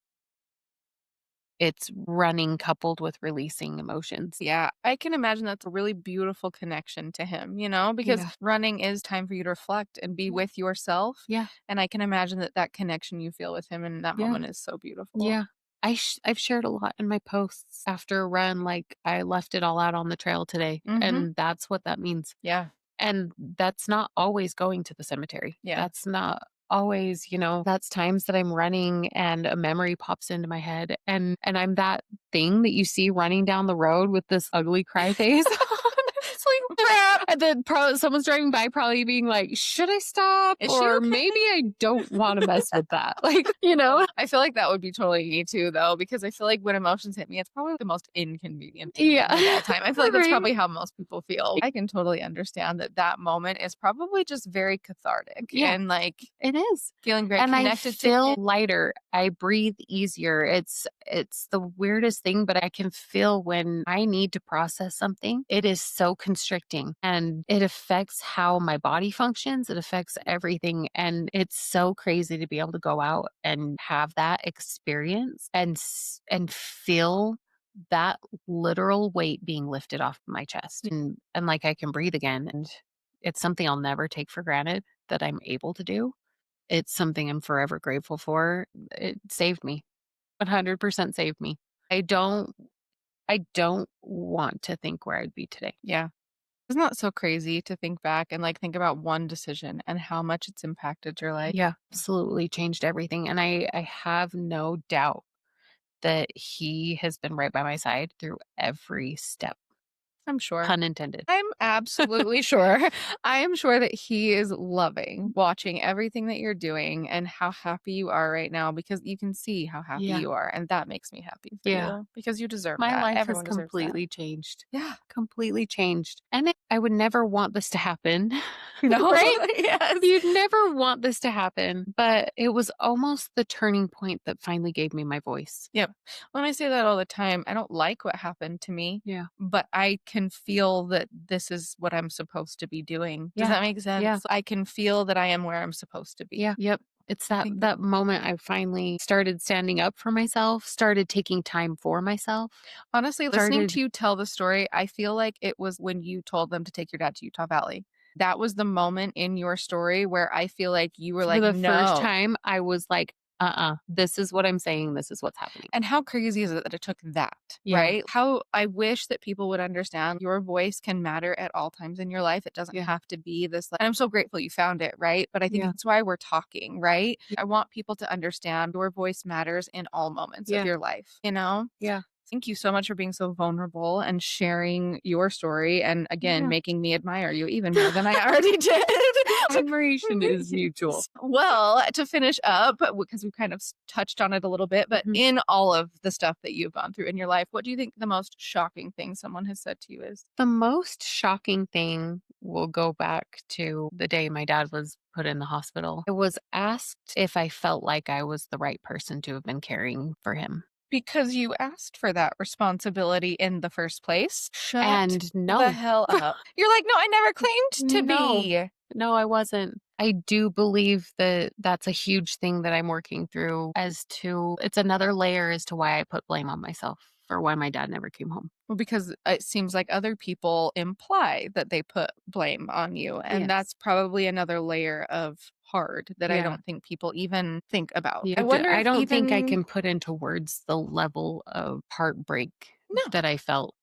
it's running coupled with releasing emotions. Yeah, I can imagine that's a really beautiful connection to him, because Yeah. running is time for you to reflect and be with yourself. Yeah. And I can imagine that that connection you feel with him in that Yeah. moment is so beautiful. Yeah. I've shared a lot in my posts after a run, like, I left it all out on the trail today, Mhm. and that's what that means. Yeah. And that's not always going to the cemetery. Yeah. That's not always, that's times that I'm running and a memory pops into my head, and I'm that thing that you see running down the road with this ugly cry face on. It's like, crap. And then someone's driving by probably being like, should I stop? Is she Or okay? maybe I don't want to mess with that. Like. I feel like that would be totally me too, though, because I feel like when emotions hit me, it's probably the most inconvenient Yeah. thing of all time. I feel like that's Right. probably how most people feel. I can totally understand that that moment is probably just very cathartic Yeah. and like It is. feeling very And I connected to feel him. lighter. I breathe easier. It's the weirdest thing, but I can feel when I need to process something, it is so constricting, and it affects how my body functions. It affects everything, and it's so crazy to be able to go out and have that experience and feel that literal weight being lifted off my chest, and like I can breathe again. And it's something I'll never take for granted that I'm able to do. It's something I'm forever grateful for. It saved me. 100% saved me. I don't I don't want to think where I'd be today. Yeah. Isn't that so crazy to think back and like think about one decision and how much it's impacted your life? Yeah, absolutely changed everything, and I have no doubt that he has been right by my side through every step, I'm sure. pun intended. I'm absolutely sure. I am sure that he is loving watching everything that you're doing and how happy you are right now because you can see how happy Yeah, you are. And that makes me happy for yeah. you because you deserve My that. life has Everyone deserves that. completely changed. Yeah. Completely changed. And I would never want this to happen. No, Right? yes. You'd never want this to happen, but it was almost the turning point that finally gave me my voice. Yep. When I say that all the time, I don't like what happened to me, Yeah. but I can feel that this is what I'm supposed to be doing. Does Yeah. that make sense? Yeah. I can feel that I am where I'm supposed to be. Yeah. Yep. It's I that think that moment I finally started standing up for myself, started taking time for myself, honestly, listening started to you tell the story, I feel like it was when you told them to take your dad to Utah Valley. That was the moment in your story where I feel like you were for like, the first "No." time, I was like, this is what I'm saying, this is what's happening." And how crazy is it that it took that, Yeah, right? How I wish that people would understand your voice can matter at all times in your life. It doesn't yeah, have to be this, and I'm so grateful you found it, right? But I think yeah, that's why we're talking, right? yeah, I want people to understand your voice matters in all moments of yeah, your life, you know? yeah, Thank you so much for being so vulnerable and sharing your story and again yeah. making me admire you even more than I already did. Admiration is mutual. Well, to finish up, because we kind of touched on it a little bit, but Mhm. in all of the stuff that you've gone through in your life, what do you think the most shocking thing someone has said to you is? The most shocking thing will go back to the day my dad was put in the hospital. I was asked if I felt like I was the right person to have been caring for him. Because you asked for that responsibility in the first place. Shut And the no, hell up. You're like, no, I never claimed to no, be. no, I wasn't. I do believe that that's a huge thing that I'm working through as to it's another layer as to why I put blame on myself for why my dad never came home. Well, because it seems like other people imply that they put blame on you. And Yes. that's probably another layer of hard that I Yeah. don't think people even think about. You I have to, wonder I if don't think I even, can put into words the level of heartbreak no, that I felt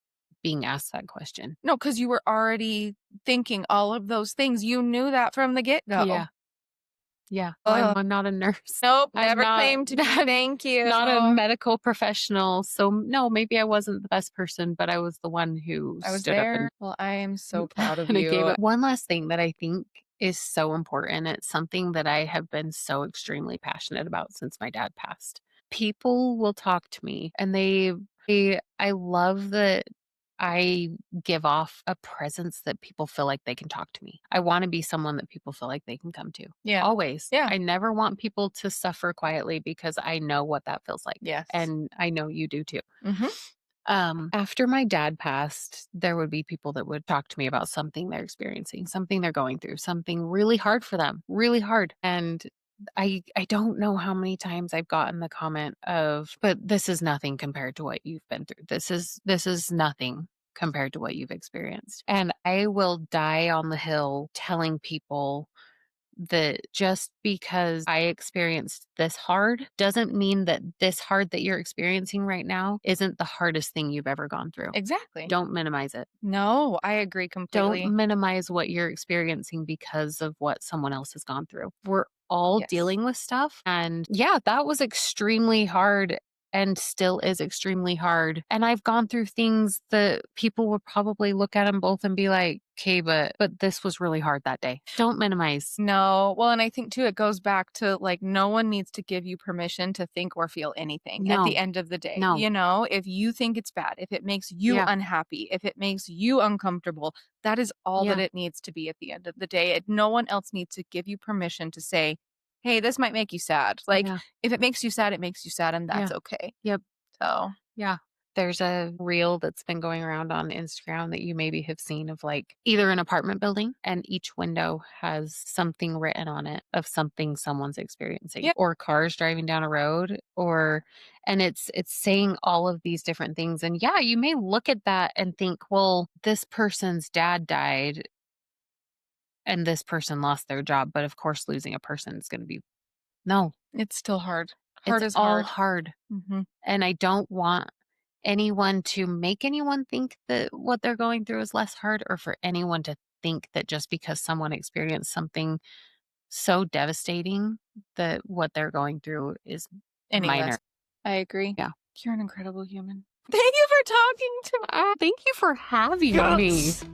being asked that question. no, because you were already thinking all of those things. You knew that from the get go. Yeah. Yeah. I'm not a nurse. Nope, I'm never not claimed to be. I'm Thank you. not a medical professional. So no, maybe I wasn't the best person, but I was the one who I was stood up there. Well, I am so proud of and I gave you. it. One last thing that I think is so important. It's something that I have been so extremely passionate about since my dad passed. People will talk to me and I love that I give off a presence that people feel like they can talk to me. I want to be someone that people feel like they can come to. Yeah. Always. Yeah. I never want people to suffer quietly because I know what that feels like. Yes. And I know you do too. Hmm. After my dad passed, there would be people that would talk to me about something they're experiencing, something they're going through, something really hard for them, really hard. And I don't know how many times I've gotten the comment of, but this is nothing compared to what you've been through. This is nothing compared to what you've experienced. And I will die on the hill telling people that just because I experienced this hard doesn't mean that this hard that you're experiencing right now isn't the hardest thing you've ever gone through. Exactly. Don't minimize it. No, I agree Don't completely. minimize what you're experiencing because of what someone else has gone through. We're all Yes. dealing with stuff. And yeah, that was extremely hard and still is extremely hard. And I've gone through things that people would probably look at them both and be like, okay, but this was really hard that day. Don't minimize. No. Well, and I think too, it goes back to like, no one needs to give you permission to think or feel anything at the No, end of the day. no. You know, if you think it's bad, if it makes you Yeah. unhappy, if it makes you uncomfortable, that is all that Yeah. it needs to be at the end of the day. No one else needs to give you permission to say, hey, this might make you sad. Like, Yeah. if it makes you sad, it makes you sad, and that's Yeah. okay. Yep. So, Yeah. There's a reel that's been going around on Instagram that you maybe have seen of like either an apartment building and each window has something written on it of something someone's experiencing yeah, or cars driving down a road or and it's saying all of these different things and yeah, you may look at that and think, well, this person's dad died and this person lost their job, but of course losing a person is going to be no, it's still hard. Hard it's is all hard. hard. Hmm. And I don't want anyone to make anyone think that what they're going through is less hard or for anyone to think that just because someone experienced something so devastating that what they're going through is Any less. minor. I agree. Yeah. You're an incredible human. Thank you for talking to me. Thank you for having me. Yes.